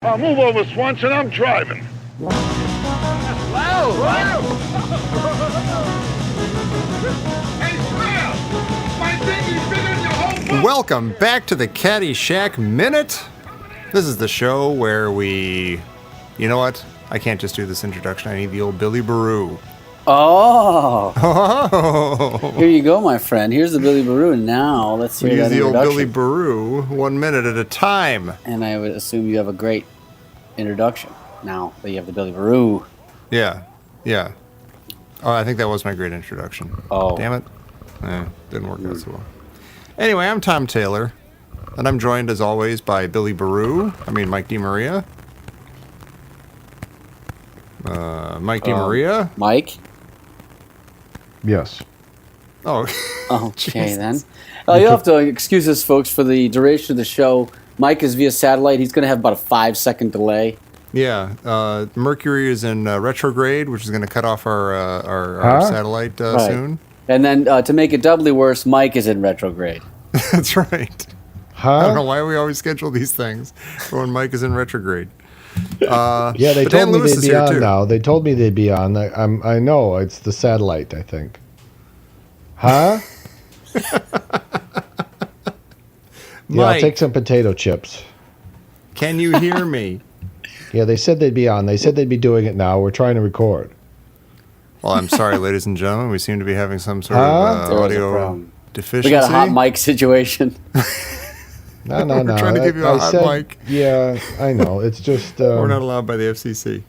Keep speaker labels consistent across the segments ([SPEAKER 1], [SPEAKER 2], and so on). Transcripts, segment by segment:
[SPEAKER 1] Move over, Swanson. I'm driving.
[SPEAKER 2] Hey, Smails! My thingy's bigger than your whole book!
[SPEAKER 3] Welcome back to the Caddyshack Minute. This is the show where we... You know what? I can't just do this introduction. I need the old Billy Baroo.
[SPEAKER 4] Oh,
[SPEAKER 3] Oh!
[SPEAKER 4] here you go, my friend. Here's the Billy Baroo. Now let's hear
[SPEAKER 3] We use
[SPEAKER 4] that
[SPEAKER 3] the old
[SPEAKER 4] introduction.
[SPEAKER 3] Billy Baroo 1 minute at a time.
[SPEAKER 4] And I would assume you have a great introduction now that you have the Billy Baroo.
[SPEAKER 3] Yeah. Oh, I think that was my great introduction.
[SPEAKER 4] Oh.
[SPEAKER 3] Damn it. Didn't work out so well. Anyway, I'm Tom Taylor, and I'm joined, as always, by Billy Baroo. Mike DeMaria. Mike DeMaria.
[SPEAKER 4] Mike?
[SPEAKER 5] Yes.
[SPEAKER 3] Oh.
[SPEAKER 4] Okay, then. You'll have to excuse us, folks, for the duration of the show. Mike is via satellite. He's going to have about a 5-second delay.
[SPEAKER 3] Yeah. Mercury is in retrograde, which is going to cut off our satellite soon.
[SPEAKER 4] And then to make it doubly worse, Mike is in retrograde.
[SPEAKER 3] That's right.
[SPEAKER 5] Huh?
[SPEAKER 3] I don't know why we always schedule these things for when Mike is in retrograde.
[SPEAKER 5] Yeah, they
[SPEAKER 3] but
[SPEAKER 5] told
[SPEAKER 3] Dan
[SPEAKER 5] me
[SPEAKER 3] Lewis
[SPEAKER 5] they'd
[SPEAKER 3] is
[SPEAKER 5] be
[SPEAKER 3] here,
[SPEAKER 5] on
[SPEAKER 3] too.
[SPEAKER 5] now. They told me they'd be on. I know it's the satellite. I think. Huh? Yeah, I'll
[SPEAKER 3] Mike,
[SPEAKER 5] take some potato chips.
[SPEAKER 3] can you hear me?
[SPEAKER 5] Yeah, they said they'd be on. They said they'd be doing it now. We're trying to record.
[SPEAKER 3] Well, I'm sorry, ladies and gentlemen. We seem to be having some sort
[SPEAKER 5] Huh?
[SPEAKER 3] of
[SPEAKER 4] There was a
[SPEAKER 3] audio
[SPEAKER 4] problem.
[SPEAKER 3] deficiency.
[SPEAKER 4] We got a hot mic situation.
[SPEAKER 5] No.
[SPEAKER 3] We're trying to give you a hot mic.
[SPEAKER 5] Yeah, I know. It's just.
[SPEAKER 3] We're not allowed by the FCC.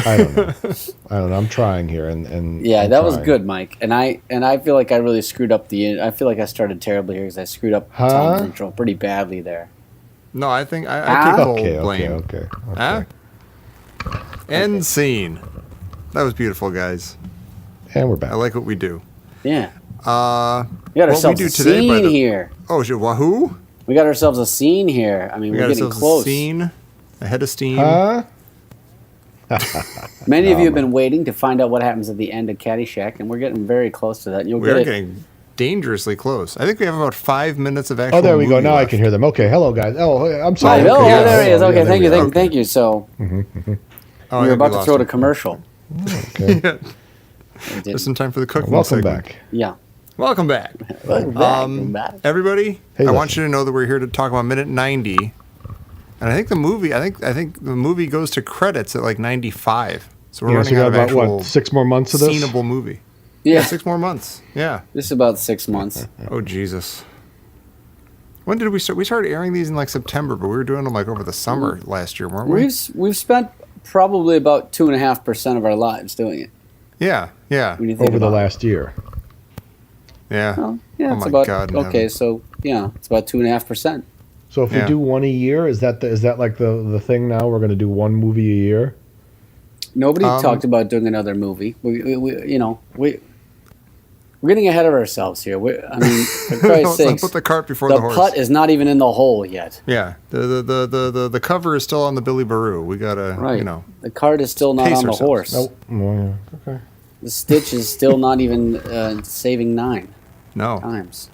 [SPEAKER 5] I don't know. I'm trying here, and
[SPEAKER 4] Yeah,
[SPEAKER 5] I'm
[SPEAKER 4] that was
[SPEAKER 5] trying.
[SPEAKER 4] good, Mike. And I feel like I really screwed up I feel like I started terribly here because I screwed up Tom's intro pretty badly there.
[SPEAKER 3] No, I think I take full
[SPEAKER 5] Okay,
[SPEAKER 3] blame.
[SPEAKER 5] okay.
[SPEAKER 3] Huh? End scene. That was beautiful, guys.
[SPEAKER 5] And we're back.
[SPEAKER 3] I like what we do.
[SPEAKER 4] Yeah.
[SPEAKER 3] We
[SPEAKER 4] We got
[SPEAKER 3] what
[SPEAKER 4] ourselves
[SPEAKER 3] we do
[SPEAKER 4] a
[SPEAKER 3] today by
[SPEAKER 4] scene
[SPEAKER 3] the
[SPEAKER 4] here.
[SPEAKER 3] Oh, shit, wahoo!
[SPEAKER 4] We got ourselves a scene here. I mean,
[SPEAKER 3] We
[SPEAKER 4] we're
[SPEAKER 3] got
[SPEAKER 4] getting
[SPEAKER 3] ourselves
[SPEAKER 4] close.
[SPEAKER 3] a scene ahead of steam.
[SPEAKER 5] Huh?
[SPEAKER 4] Many of you have been waiting to find out what happens at the end of Caddyshack, and we're getting very close to that. And you'll
[SPEAKER 3] We
[SPEAKER 4] get
[SPEAKER 3] are
[SPEAKER 4] it.
[SPEAKER 3] getting dangerously close. I think we have about 5 minutes of actual
[SPEAKER 5] Oh, there we go.
[SPEAKER 3] movie
[SPEAKER 5] Now I
[SPEAKER 3] left.
[SPEAKER 5] can hear them. Okay, hello guys. Oh, I'm
[SPEAKER 4] Oh,
[SPEAKER 5] sorry.
[SPEAKER 4] oh,
[SPEAKER 5] Okay,
[SPEAKER 4] there he is.
[SPEAKER 5] yeah,
[SPEAKER 4] Okay,
[SPEAKER 5] there
[SPEAKER 4] thank
[SPEAKER 5] we
[SPEAKER 4] you,
[SPEAKER 5] go.
[SPEAKER 4] thank you. So
[SPEAKER 3] Oh, I
[SPEAKER 4] we
[SPEAKER 3] think
[SPEAKER 4] were about to
[SPEAKER 3] lost
[SPEAKER 4] throw to
[SPEAKER 3] him.
[SPEAKER 4] commercial.
[SPEAKER 5] Okay.
[SPEAKER 4] We did.
[SPEAKER 3] Just in time for the cooking
[SPEAKER 5] Welcome
[SPEAKER 3] segment.
[SPEAKER 5] back.
[SPEAKER 4] Yeah.
[SPEAKER 3] Welcome back.
[SPEAKER 4] Welcome back.
[SPEAKER 3] Everybody,
[SPEAKER 5] Hey,
[SPEAKER 3] I want
[SPEAKER 5] listen.
[SPEAKER 3] you to know that we're here to talk about minute 90. And I think the movie, I think the movie goes to credits at like 95. So we're
[SPEAKER 5] Yeah, so
[SPEAKER 3] running
[SPEAKER 5] we
[SPEAKER 3] out
[SPEAKER 5] got
[SPEAKER 3] of
[SPEAKER 5] about
[SPEAKER 3] actual
[SPEAKER 5] what 6 more months of this.
[SPEAKER 3] sceneable movie.
[SPEAKER 4] Yeah.
[SPEAKER 3] 6 more months. Yeah.
[SPEAKER 4] This is about 6 months.
[SPEAKER 3] Oh, Jesus. When did we start? We started airing these in like September, but we were doing them like over the summer last year, weren't we?
[SPEAKER 4] We've spent probably about 2.5% of our lives doing it.
[SPEAKER 3] Yeah.
[SPEAKER 4] When you think
[SPEAKER 5] Over the
[SPEAKER 4] about it.
[SPEAKER 5] last year.
[SPEAKER 3] Yeah.
[SPEAKER 4] Well, yeah,
[SPEAKER 3] Oh
[SPEAKER 4] it's
[SPEAKER 3] my
[SPEAKER 4] about
[SPEAKER 3] God in
[SPEAKER 4] okay.
[SPEAKER 3] heaven.
[SPEAKER 4] So yeah, it's about 2.5%.
[SPEAKER 5] So if
[SPEAKER 3] Yeah.
[SPEAKER 5] we do one a year, is that like the thing now? We're going to do one movie a year.
[SPEAKER 4] Nobody talked about doing another movie. We're getting ahead of ourselves here. I mean, for Christ's
[SPEAKER 3] Let's not
[SPEAKER 4] sakes,
[SPEAKER 3] put the cart before
[SPEAKER 4] the
[SPEAKER 3] the horse.
[SPEAKER 4] putt is not even in the hole yet.
[SPEAKER 3] Yeah. The cover is still on the Billy Baroo. We gotta,
[SPEAKER 4] Right.
[SPEAKER 3] you know.
[SPEAKER 4] The cart is still not
[SPEAKER 3] Pace
[SPEAKER 4] on the
[SPEAKER 3] ourselves.
[SPEAKER 4] horse.
[SPEAKER 5] Oh, well, yeah. Okay.
[SPEAKER 4] The stitch is still not even saving 9
[SPEAKER 3] No.
[SPEAKER 4] times.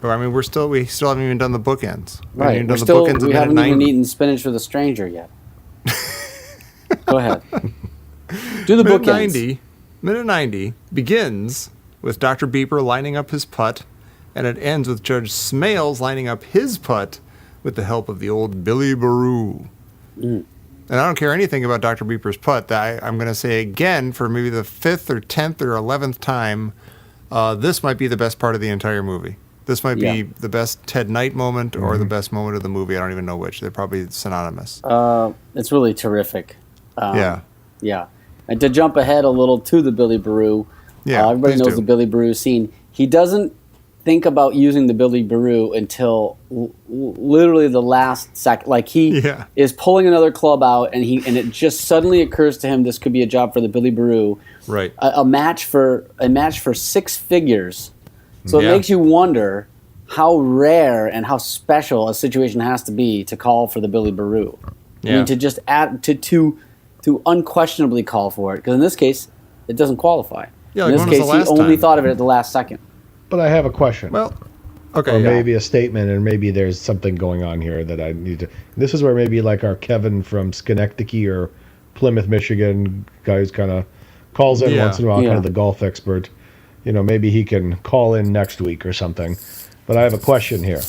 [SPEAKER 3] But I mean, we still haven't even done the bookends. We haven't
[SPEAKER 4] Right.
[SPEAKER 3] even
[SPEAKER 4] We're
[SPEAKER 3] done
[SPEAKER 4] still,
[SPEAKER 3] the bookends of
[SPEAKER 4] we
[SPEAKER 3] minute
[SPEAKER 4] haven't
[SPEAKER 3] 90.
[SPEAKER 4] even eaten spinach with a stranger yet. Go ahead. Do the
[SPEAKER 3] Minute
[SPEAKER 4] bookends.
[SPEAKER 3] Minute 90 begins with Dr. Beeper lining up his putt, and it ends with Judge Smails lining up his putt with the help of the old Billy Baroo. And I don't care anything about Dr. Beeper's putt. I'm going to say again for maybe the 5th or 10th or 11th time, this might be the best part of the entire movie. This might
[SPEAKER 4] Yeah.
[SPEAKER 3] be the best Ted Knight moment or the best moment of the movie. I don't even know which. They're probably synonymous.
[SPEAKER 4] It's really terrific.
[SPEAKER 3] Yeah.
[SPEAKER 4] Yeah. And to jump ahead a little to the Billy Baroo,
[SPEAKER 3] Yeah,
[SPEAKER 4] everybody
[SPEAKER 3] please
[SPEAKER 4] knows
[SPEAKER 3] do.
[SPEAKER 4] the Billy Baroo scene. He doesn't think about using the Billy Baroo until literally the last second. Like he
[SPEAKER 3] Yeah.
[SPEAKER 4] is pulling another club out, and it just suddenly occurs to him this could be a job for the Billy Baroo.
[SPEAKER 3] Right.
[SPEAKER 4] A match for 6 figures. So it
[SPEAKER 3] Yeah.
[SPEAKER 4] makes you wonder how rare and how special a situation has to be to call for the Billy Baroo. I
[SPEAKER 3] Yeah.
[SPEAKER 4] mean, to just add to unquestionably call for it, because in this case, it doesn't qualify.
[SPEAKER 3] Yeah,
[SPEAKER 4] in
[SPEAKER 3] like
[SPEAKER 4] this
[SPEAKER 3] when was
[SPEAKER 4] case,
[SPEAKER 3] the
[SPEAKER 4] he
[SPEAKER 3] last
[SPEAKER 4] only
[SPEAKER 3] time?
[SPEAKER 4] thought of it at the last second.
[SPEAKER 5] But I have a question.
[SPEAKER 3] Well, Okay,
[SPEAKER 5] or
[SPEAKER 3] yeah.
[SPEAKER 5] maybe a statement, and maybe there's something going on here that I need to. This is where maybe like our Kevin from Schenectady or Plymouth, Michigan guy who's kind of calls in
[SPEAKER 3] Yeah.
[SPEAKER 5] once in a while,
[SPEAKER 4] Yeah.
[SPEAKER 5] kind of the golf expert. Maybe he can call in next week or something. But I have a question here.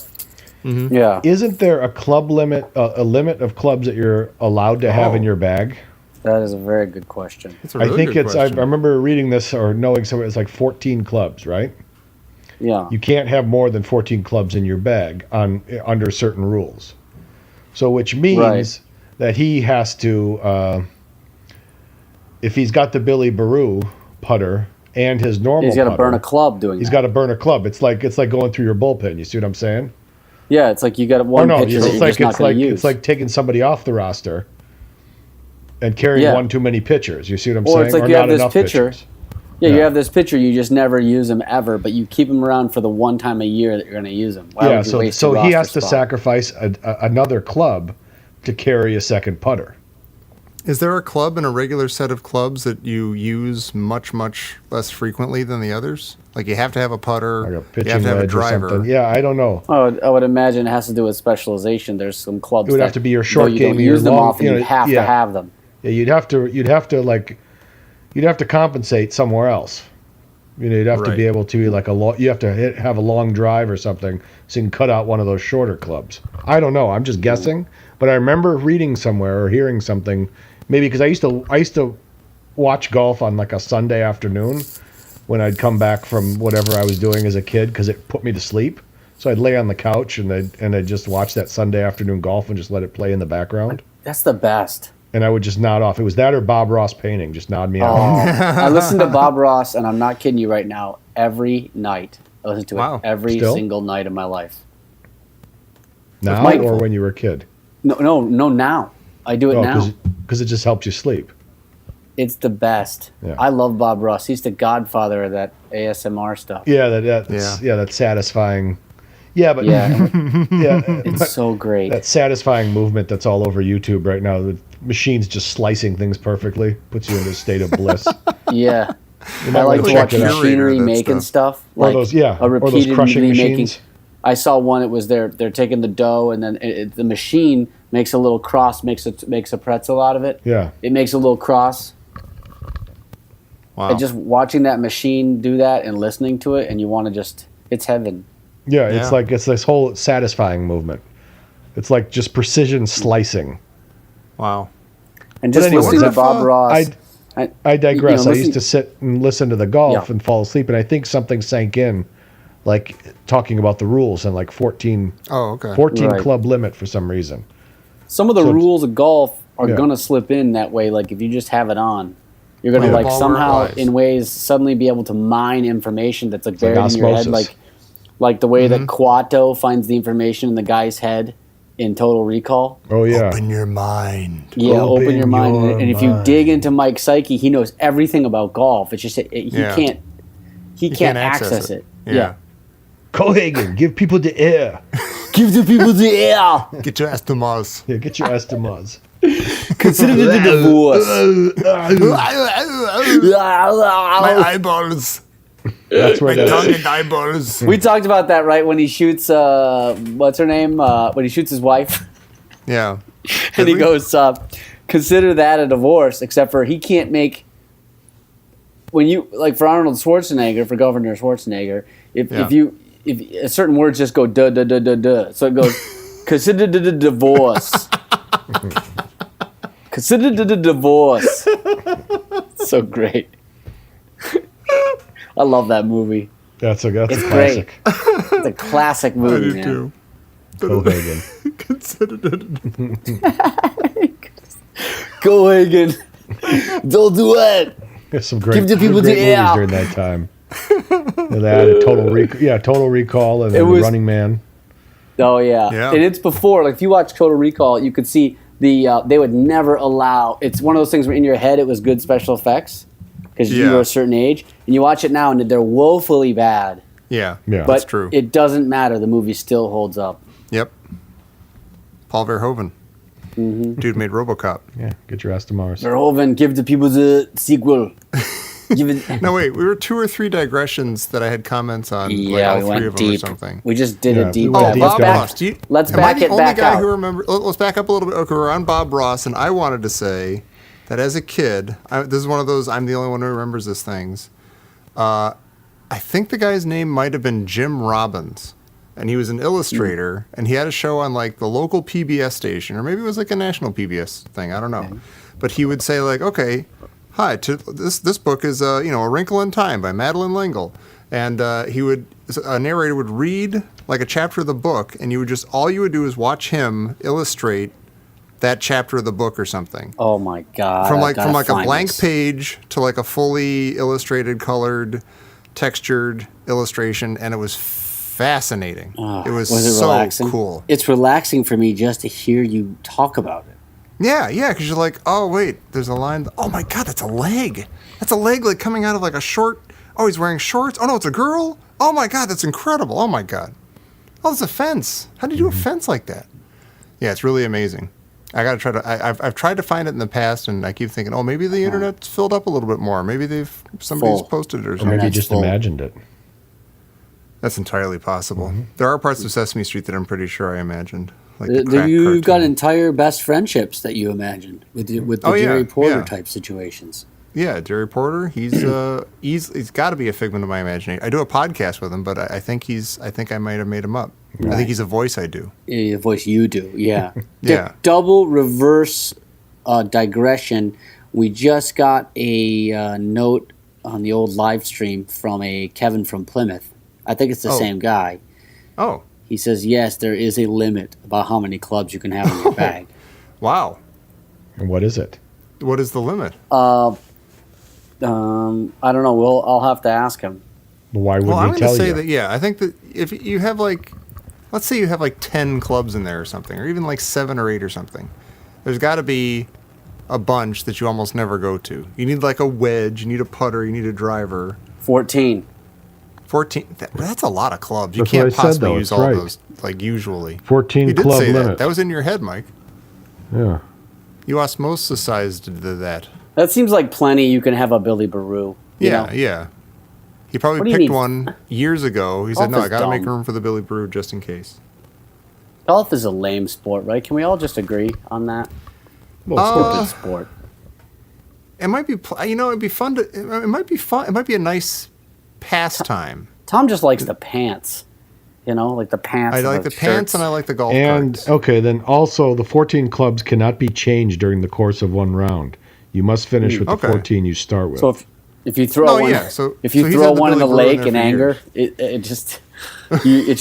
[SPEAKER 4] Yeah.
[SPEAKER 5] Isn't there a club limit, a limit of clubs that you're allowed to have in your bag?
[SPEAKER 4] That is a very good question.
[SPEAKER 3] That's a really
[SPEAKER 5] I think
[SPEAKER 3] good
[SPEAKER 5] it's. I
[SPEAKER 3] question.
[SPEAKER 5] remember reading this or knowing somewhere it's like 14 clubs, right?
[SPEAKER 4] Yeah.
[SPEAKER 5] You can't have more than 14 clubs in your bag under certain rules. So, which means
[SPEAKER 4] Right.
[SPEAKER 5] that he has to, if he's got the Billy Baroo putter and his normal,
[SPEAKER 4] He's got to
[SPEAKER 5] putter,
[SPEAKER 4] burn a club doing
[SPEAKER 5] He's
[SPEAKER 4] that.
[SPEAKER 5] got to burn a club. It's like going through your bullpen. You see what I'm saying?
[SPEAKER 4] Yeah, it's like you got
[SPEAKER 5] Or
[SPEAKER 4] one
[SPEAKER 5] no,
[SPEAKER 4] pitcher that
[SPEAKER 5] it's
[SPEAKER 4] you're
[SPEAKER 5] like
[SPEAKER 4] just not going to use.
[SPEAKER 5] it's like taking somebody off the roster and carrying
[SPEAKER 4] Yeah.
[SPEAKER 5] one too many pitchers. You see what I'm
[SPEAKER 4] Or
[SPEAKER 5] saying?
[SPEAKER 4] it's like
[SPEAKER 5] or
[SPEAKER 4] you
[SPEAKER 5] not
[SPEAKER 4] have this
[SPEAKER 5] enough
[SPEAKER 4] pitcher.
[SPEAKER 5] pitchers.
[SPEAKER 4] Yeah, you
[SPEAKER 5] Yeah.
[SPEAKER 4] have this pitcher, you just never use him ever, but you keep him around for the one time a year that you're going to use him. Why
[SPEAKER 5] Yeah,
[SPEAKER 4] would you waste
[SPEAKER 5] so
[SPEAKER 4] your
[SPEAKER 5] he
[SPEAKER 4] roster
[SPEAKER 5] has to
[SPEAKER 4] spot?
[SPEAKER 5] sacrifice another club to carry a second putter.
[SPEAKER 3] Is there a club in a regular set of clubs that you use much, much less frequently than the others? Like you have to have a putter,
[SPEAKER 5] Like a
[SPEAKER 3] you have
[SPEAKER 5] pitching
[SPEAKER 3] to have a
[SPEAKER 5] wedge or
[SPEAKER 3] driver.
[SPEAKER 5] something. Yeah, I don't know.
[SPEAKER 4] Oh, I would imagine it has to do with specialization. There's some clubs
[SPEAKER 5] It would
[SPEAKER 4] that,
[SPEAKER 5] have to be your short
[SPEAKER 4] though you
[SPEAKER 5] game
[SPEAKER 4] don't
[SPEAKER 5] or your
[SPEAKER 4] use them
[SPEAKER 5] long-
[SPEAKER 4] often,
[SPEAKER 5] you
[SPEAKER 4] you
[SPEAKER 5] know,
[SPEAKER 4] have
[SPEAKER 5] yeah.
[SPEAKER 4] to have them.
[SPEAKER 5] Yeah, you'd have to compensate somewhere else. You'd have to
[SPEAKER 3] Right.
[SPEAKER 5] be able to you have to have a long drive or something so you can cut out one of those shorter clubs. I don't know. I'm just guessing, but I remember reading somewhere or hearing something. Maybe because I used to watch golf on like a Sunday afternoon when I'd come back from whatever I was doing as a kid because it put me to sleep. So I'd lay on the couch and I'd just watch that Sunday afternoon golf and just let it play in the background.
[SPEAKER 4] That's the best.
[SPEAKER 5] And I would just nod off. It was that or Bob Ross painting. Just nod me
[SPEAKER 4] Oh,
[SPEAKER 5] off.
[SPEAKER 4] I listen to Bob Ross, and I'm not kidding you right now, every night. I listen to
[SPEAKER 3] Wow.
[SPEAKER 4] it every
[SPEAKER 5] Still?
[SPEAKER 4] single night of my life.
[SPEAKER 5] Now
[SPEAKER 4] mindful.
[SPEAKER 5] or when you were a kid?
[SPEAKER 4] No, now. I do it now.
[SPEAKER 5] Because it just helps you sleep.
[SPEAKER 4] It's the best.
[SPEAKER 5] Yeah.
[SPEAKER 4] I love Bob Ross. He's the godfather of that ASMR stuff.
[SPEAKER 5] Yeah, that's satisfying. Yeah, but
[SPEAKER 4] Yeah,
[SPEAKER 5] yeah,
[SPEAKER 4] it's
[SPEAKER 5] but
[SPEAKER 4] so great.
[SPEAKER 5] that satisfying movement that's all over YouTube right now. The machines just slicing things perfectly puts you in a state of bliss.
[SPEAKER 4] Yeah.
[SPEAKER 5] You might
[SPEAKER 4] I like
[SPEAKER 5] wanna
[SPEAKER 4] to
[SPEAKER 5] check
[SPEAKER 4] watch
[SPEAKER 5] it out.
[SPEAKER 4] machinery
[SPEAKER 3] that
[SPEAKER 4] making stuff.
[SPEAKER 5] Or
[SPEAKER 4] Like
[SPEAKER 5] those, yeah,
[SPEAKER 4] a
[SPEAKER 5] or those
[SPEAKER 4] repeatedly
[SPEAKER 5] crushing
[SPEAKER 4] making.
[SPEAKER 5] machines.
[SPEAKER 4] I saw one. It was they're taking the dough and then the machine makes a little cross, makes a pretzel out of it.
[SPEAKER 5] Yeah,
[SPEAKER 4] It makes a little cross.
[SPEAKER 3] Wow.
[SPEAKER 4] And just watching that machine do that and listening to it, and you want to it's heaven.
[SPEAKER 5] yeah.
[SPEAKER 3] Yeah.
[SPEAKER 5] It's like it's this whole satisfying movement. It's like just precision slicing.
[SPEAKER 3] Wow.
[SPEAKER 4] And just
[SPEAKER 5] anyways,
[SPEAKER 4] listening to
[SPEAKER 3] if,
[SPEAKER 4] Bob Ross.
[SPEAKER 5] I digress.
[SPEAKER 4] You know,
[SPEAKER 5] I used to sit and listen to the golf
[SPEAKER 4] Yeah.
[SPEAKER 5] and fall asleep, and I think something sank in, like talking about the rules and like 14
[SPEAKER 3] Oh, okay.
[SPEAKER 4] Right.
[SPEAKER 5] club limit for some reason.
[SPEAKER 4] Some of the
[SPEAKER 5] So-
[SPEAKER 4] rules of golf are
[SPEAKER 5] Yeah.
[SPEAKER 4] gonna slip in that way. Like if you just have it on, you're gonna
[SPEAKER 5] Yeah.
[SPEAKER 4] like
[SPEAKER 3] Ball where it
[SPEAKER 4] somehow
[SPEAKER 3] lies.
[SPEAKER 4] in ways suddenly be able to mine information that's like
[SPEAKER 5] like
[SPEAKER 4] buried in your head,
[SPEAKER 5] osmosis.
[SPEAKER 4] like the way
[SPEAKER 3] Mm-hmm.
[SPEAKER 4] that Quato finds the information in the guy's head in Total Recall.
[SPEAKER 5] Oh yeah,
[SPEAKER 3] Open your mind.
[SPEAKER 4] Yeah, open your mind,
[SPEAKER 5] your
[SPEAKER 4] and if you
[SPEAKER 5] mind.
[SPEAKER 4] dig into Mike's psyche, he knows everything about golf. It's just he
[SPEAKER 3] Yeah.
[SPEAKER 4] can't
[SPEAKER 3] can't
[SPEAKER 4] access
[SPEAKER 3] access
[SPEAKER 4] it.
[SPEAKER 3] Yeah.
[SPEAKER 5] Cohagen, give people the air.
[SPEAKER 4] Give the people the air.
[SPEAKER 3] Get your ass to Mars.
[SPEAKER 5] Yeah, get your estimas.
[SPEAKER 4] Consider it a divorce.
[SPEAKER 3] My eyeballs.
[SPEAKER 5] That's where
[SPEAKER 3] My tongue
[SPEAKER 5] that.
[SPEAKER 3] and eyeballs.
[SPEAKER 4] We talked about that, right? When he shoots, what's her name? When he shoots his wife,
[SPEAKER 3] Yeah.
[SPEAKER 4] and he
[SPEAKER 3] we?
[SPEAKER 4] goes, "Consider that a divorce." Except for he can't make. When you like for Arnold Schwarzenegger, for Governor Schwarzenegger, if a certain words just go duh duh duh duh duh, so it goes consider the divorce. Consider the divorce. So great. I love that movie.
[SPEAKER 5] That's a
[SPEAKER 4] It's
[SPEAKER 5] classic.
[SPEAKER 4] It's a classic
[SPEAKER 3] I
[SPEAKER 4] movie,
[SPEAKER 3] do
[SPEAKER 4] man.
[SPEAKER 3] too.
[SPEAKER 5] Cohagen.
[SPEAKER 3] Consider it.
[SPEAKER 4] Go Hagen. Don't do it.
[SPEAKER 5] There's some great,
[SPEAKER 4] Give the people
[SPEAKER 5] great
[SPEAKER 4] the
[SPEAKER 5] movies
[SPEAKER 4] air.
[SPEAKER 5] during that time. And that and Total Recall, and then
[SPEAKER 4] was-
[SPEAKER 5] The Running Man.
[SPEAKER 4] Oh yeah.
[SPEAKER 3] Yeah.
[SPEAKER 4] And it's before, like if you watch Total Recall, you could see they would never allow. It's one of those things where in your head it was good special effects because you
[SPEAKER 3] Yeah.
[SPEAKER 4] were a certain age, and you watch it now and they're woefully bad.
[SPEAKER 3] Yeah.
[SPEAKER 5] Yeah.
[SPEAKER 4] But
[SPEAKER 3] That's true.
[SPEAKER 4] it doesn't matter. The movie still holds up.
[SPEAKER 3] Yep. Paul Verhoeven.
[SPEAKER 4] Mm-hmm.
[SPEAKER 3] Dude made RoboCop.
[SPEAKER 5] Yeah, get your ass to Mars.
[SPEAKER 4] Verhoeven, give the people the sequel.
[SPEAKER 3] No, wait. We were 2 or 3 digressions that I had comments on.
[SPEAKER 4] Yeah,
[SPEAKER 3] like all
[SPEAKER 4] we
[SPEAKER 3] 3
[SPEAKER 4] went
[SPEAKER 3] of them or
[SPEAKER 4] deep.
[SPEAKER 3] something.
[SPEAKER 4] We just did a deep
[SPEAKER 5] we went
[SPEAKER 4] dive.
[SPEAKER 5] deep
[SPEAKER 3] Bob
[SPEAKER 5] dive.
[SPEAKER 3] Ross.
[SPEAKER 4] Let's
[SPEAKER 3] am I
[SPEAKER 4] back
[SPEAKER 3] the
[SPEAKER 4] it
[SPEAKER 3] only
[SPEAKER 4] back
[SPEAKER 3] guy
[SPEAKER 4] out.
[SPEAKER 3] who remember? Let's back up a little bit. Okay, we're on Bob Ross, and I wanted to say that as a kid, this is one of those I'm the only one who remembers these things. I think the guy's name might have been Jim Robbins, and he was an illustrator, and he had a show on like the local PBS station, or maybe it was like a national PBS thing. I don't know, but he would say like, okay. Hi, this book is A Wrinkle in Time by Madeleine L'Engle, and a narrator would read like a chapter of the book, and all you would do is watch him illustrate that chapter of the book or something.
[SPEAKER 4] Oh my God!
[SPEAKER 3] From
[SPEAKER 4] I've gotta
[SPEAKER 3] a
[SPEAKER 4] find
[SPEAKER 3] blank
[SPEAKER 4] this.
[SPEAKER 3] page to like a fully illustrated, colored, textured illustration, and it was fascinating.
[SPEAKER 4] Oh,
[SPEAKER 3] it was
[SPEAKER 4] it
[SPEAKER 3] so
[SPEAKER 4] relaxing?
[SPEAKER 3] cool.
[SPEAKER 4] It's relaxing for me just to hear you talk about it.
[SPEAKER 3] Yeah, because you're like, oh, wait, there's a line. Oh, my God, that's a leg. That's a leg like coming out of like a short. Oh, he's wearing shorts. Oh, no, it's a girl. Oh, my God, that's incredible. Oh, my God. Oh, it's a fence. How do you do a fence like that? Yeah, it's really amazing. I got to try to. I've tried to find it in the past, and I keep thinking, oh, maybe the internet's filled up a little bit more. Maybe somebody's
[SPEAKER 4] Full.
[SPEAKER 3] posted it or
[SPEAKER 5] Or
[SPEAKER 3] something.
[SPEAKER 5] maybe you
[SPEAKER 4] That's
[SPEAKER 5] just
[SPEAKER 4] full.
[SPEAKER 5] imagined it.
[SPEAKER 3] That's entirely possible. There are parts of Sesame Street that I'm pretty sure I imagined. Like
[SPEAKER 4] You've got entire best friendships that you imagined with the
[SPEAKER 3] Oh, yeah,
[SPEAKER 4] Jerry Porter
[SPEAKER 3] yeah.
[SPEAKER 4] type situations.
[SPEAKER 3] Yeah, Jerry Porter. He's got to be a figment of my imagination. I do a podcast with him, but I think I might have made him up. I think he's a voice I do.
[SPEAKER 4] The voice you do, yeah.
[SPEAKER 3] Yeah.
[SPEAKER 4] Double reverse digression. We just got a note on the old live stream from a Kevin from Plymouth. I think it's the same guy.
[SPEAKER 3] Oh,
[SPEAKER 4] He says, yes, there is a limit about how many clubs you can have in your bag.
[SPEAKER 3] wow.
[SPEAKER 5] And what is it?
[SPEAKER 3] What is the limit?
[SPEAKER 4] I don't know. I'll have to ask him.
[SPEAKER 5] Why would
[SPEAKER 3] Well, I'm
[SPEAKER 5] we
[SPEAKER 3] going to
[SPEAKER 5] tell
[SPEAKER 3] say
[SPEAKER 5] you?
[SPEAKER 3] that, yeah, I think that if you have let's say you have 10 clubs in there or something, or even 7 or 8 or something, there's got to be a bunch that you almost never go to. You need a wedge, you need a putter, you need a driver.
[SPEAKER 4] 14.
[SPEAKER 3] 14, that's a lot of clubs. You
[SPEAKER 5] That's what
[SPEAKER 3] can't
[SPEAKER 5] I said,
[SPEAKER 3] possibly
[SPEAKER 5] though.
[SPEAKER 3] use
[SPEAKER 5] It's
[SPEAKER 3] all
[SPEAKER 5] right.
[SPEAKER 3] those, usually.
[SPEAKER 5] 14
[SPEAKER 3] You did
[SPEAKER 5] club
[SPEAKER 3] say
[SPEAKER 5] limit.
[SPEAKER 3] that. That was in your head, Mike.
[SPEAKER 5] Yeah.
[SPEAKER 3] You osmosisized that.
[SPEAKER 4] That seems like plenty. You can have a Billy Baroo. you know?
[SPEAKER 3] Yeah. He
[SPEAKER 4] What
[SPEAKER 3] probably
[SPEAKER 4] do you
[SPEAKER 3] picked
[SPEAKER 4] mean?
[SPEAKER 3] one years ago. He said,
[SPEAKER 4] Golf
[SPEAKER 3] no,
[SPEAKER 4] is
[SPEAKER 3] I got to make
[SPEAKER 4] dumb.
[SPEAKER 3] room for the Billy Baroo just in case.
[SPEAKER 4] Golf is a lame sport, right? Can we all just agree on that?
[SPEAKER 5] Well,
[SPEAKER 4] Stupid sport.
[SPEAKER 3] It might be, it'd be fun to, it might be fun. It might be a nice pastime.
[SPEAKER 4] Tom just likes the pants. Like the pants.
[SPEAKER 3] I
[SPEAKER 4] and
[SPEAKER 3] like the pants
[SPEAKER 4] shirts.
[SPEAKER 3] and I like the golf
[SPEAKER 5] and
[SPEAKER 3] carts.
[SPEAKER 5] okay, then also the 14 clubs cannot be changed during the course of one round. You must finish with
[SPEAKER 3] Okay.
[SPEAKER 5] the 14 you start with.
[SPEAKER 4] So if you throw
[SPEAKER 3] No,
[SPEAKER 4] one,
[SPEAKER 3] yeah, so-
[SPEAKER 4] if you
[SPEAKER 3] so he's
[SPEAKER 4] throw
[SPEAKER 3] had the
[SPEAKER 4] one in the
[SPEAKER 3] Billy Baroo in
[SPEAKER 4] lake
[SPEAKER 3] there
[SPEAKER 4] in
[SPEAKER 3] for
[SPEAKER 4] anger,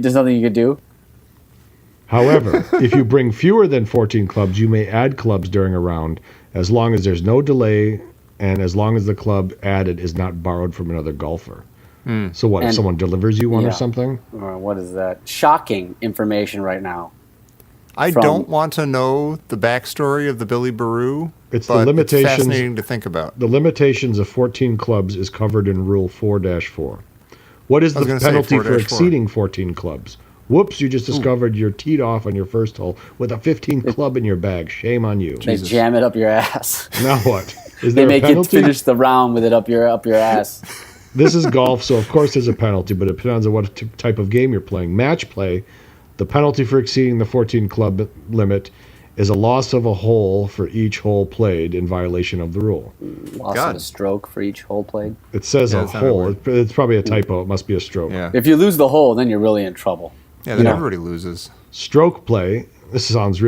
[SPEAKER 4] there's nothing you could do.
[SPEAKER 5] However, if you bring fewer than 14 clubs, you may add clubs during a round as long as there's no delay and as long as the club added is not borrowed from another golfer. So what, if
[SPEAKER 4] And-
[SPEAKER 5] someone delivers you one
[SPEAKER 4] Yeah.
[SPEAKER 5] or something?
[SPEAKER 4] Or what is that? Shocking information right now.
[SPEAKER 3] I
[SPEAKER 4] from-
[SPEAKER 3] don't want to know the backstory of the Billy Baroo.
[SPEAKER 5] It's the
[SPEAKER 3] but
[SPEAKER 5] limitations-
[SPEAKER 3] It's fascinating to think about.
[SPEAKER 5] The limitations of 14 clubs is covered in Rule 4-4. What is
[SPEAKER 3] I was
[SPEAKER 5] the
[SPEAKER 3] gonna say
[SPEAKER 5] penalty for
[SPEAKER 3] 4-4.
[SPEAKER 5] exceeding 14 clubs? Whoops, you just discovered you're teed off on your first hole with a 15 club in your bag. Shame on you.
[SPEAKER 4] They jam it up your ass.
[SPEAKER 5] Now what? Is
[SPEAKER 4] They
[SPEAKER 5] there a
[SPEAKER 4] make you
[SPEAKER 5] penalty?
[SPEAKER 4] finish the round with it up your ass.
[SPEAKER 5] This is golf, so of course there's a penalty, but it depends on what type of game you're playing. Match play, the penalty for exceeding the 14 club limit is a loss of a hole for each hole played in violation of the rule.
[SPEAKER 4] Loss
[SPEAKER 3] God.
[SPEAKER 4] of a stroke for each hole played.
[SPEAKER 5] It says
[SPEAKER 3] Yeah,
[SPEAKER 5] a
[SPEAKER 3] it sounded
[SPEAKER 5] hole.
[SPEAKER 3] weird.
[SPEAKER 5] It's probably a typo. It must be a stroke.
[SPEAKER 3] Yeah.
[SPEAKER 4] If you lose the hole, then you're really in trouble.
[SPEAKER 3] Yeah, then everybody loses.
[SPEAKER 5] Stroke play. This sounds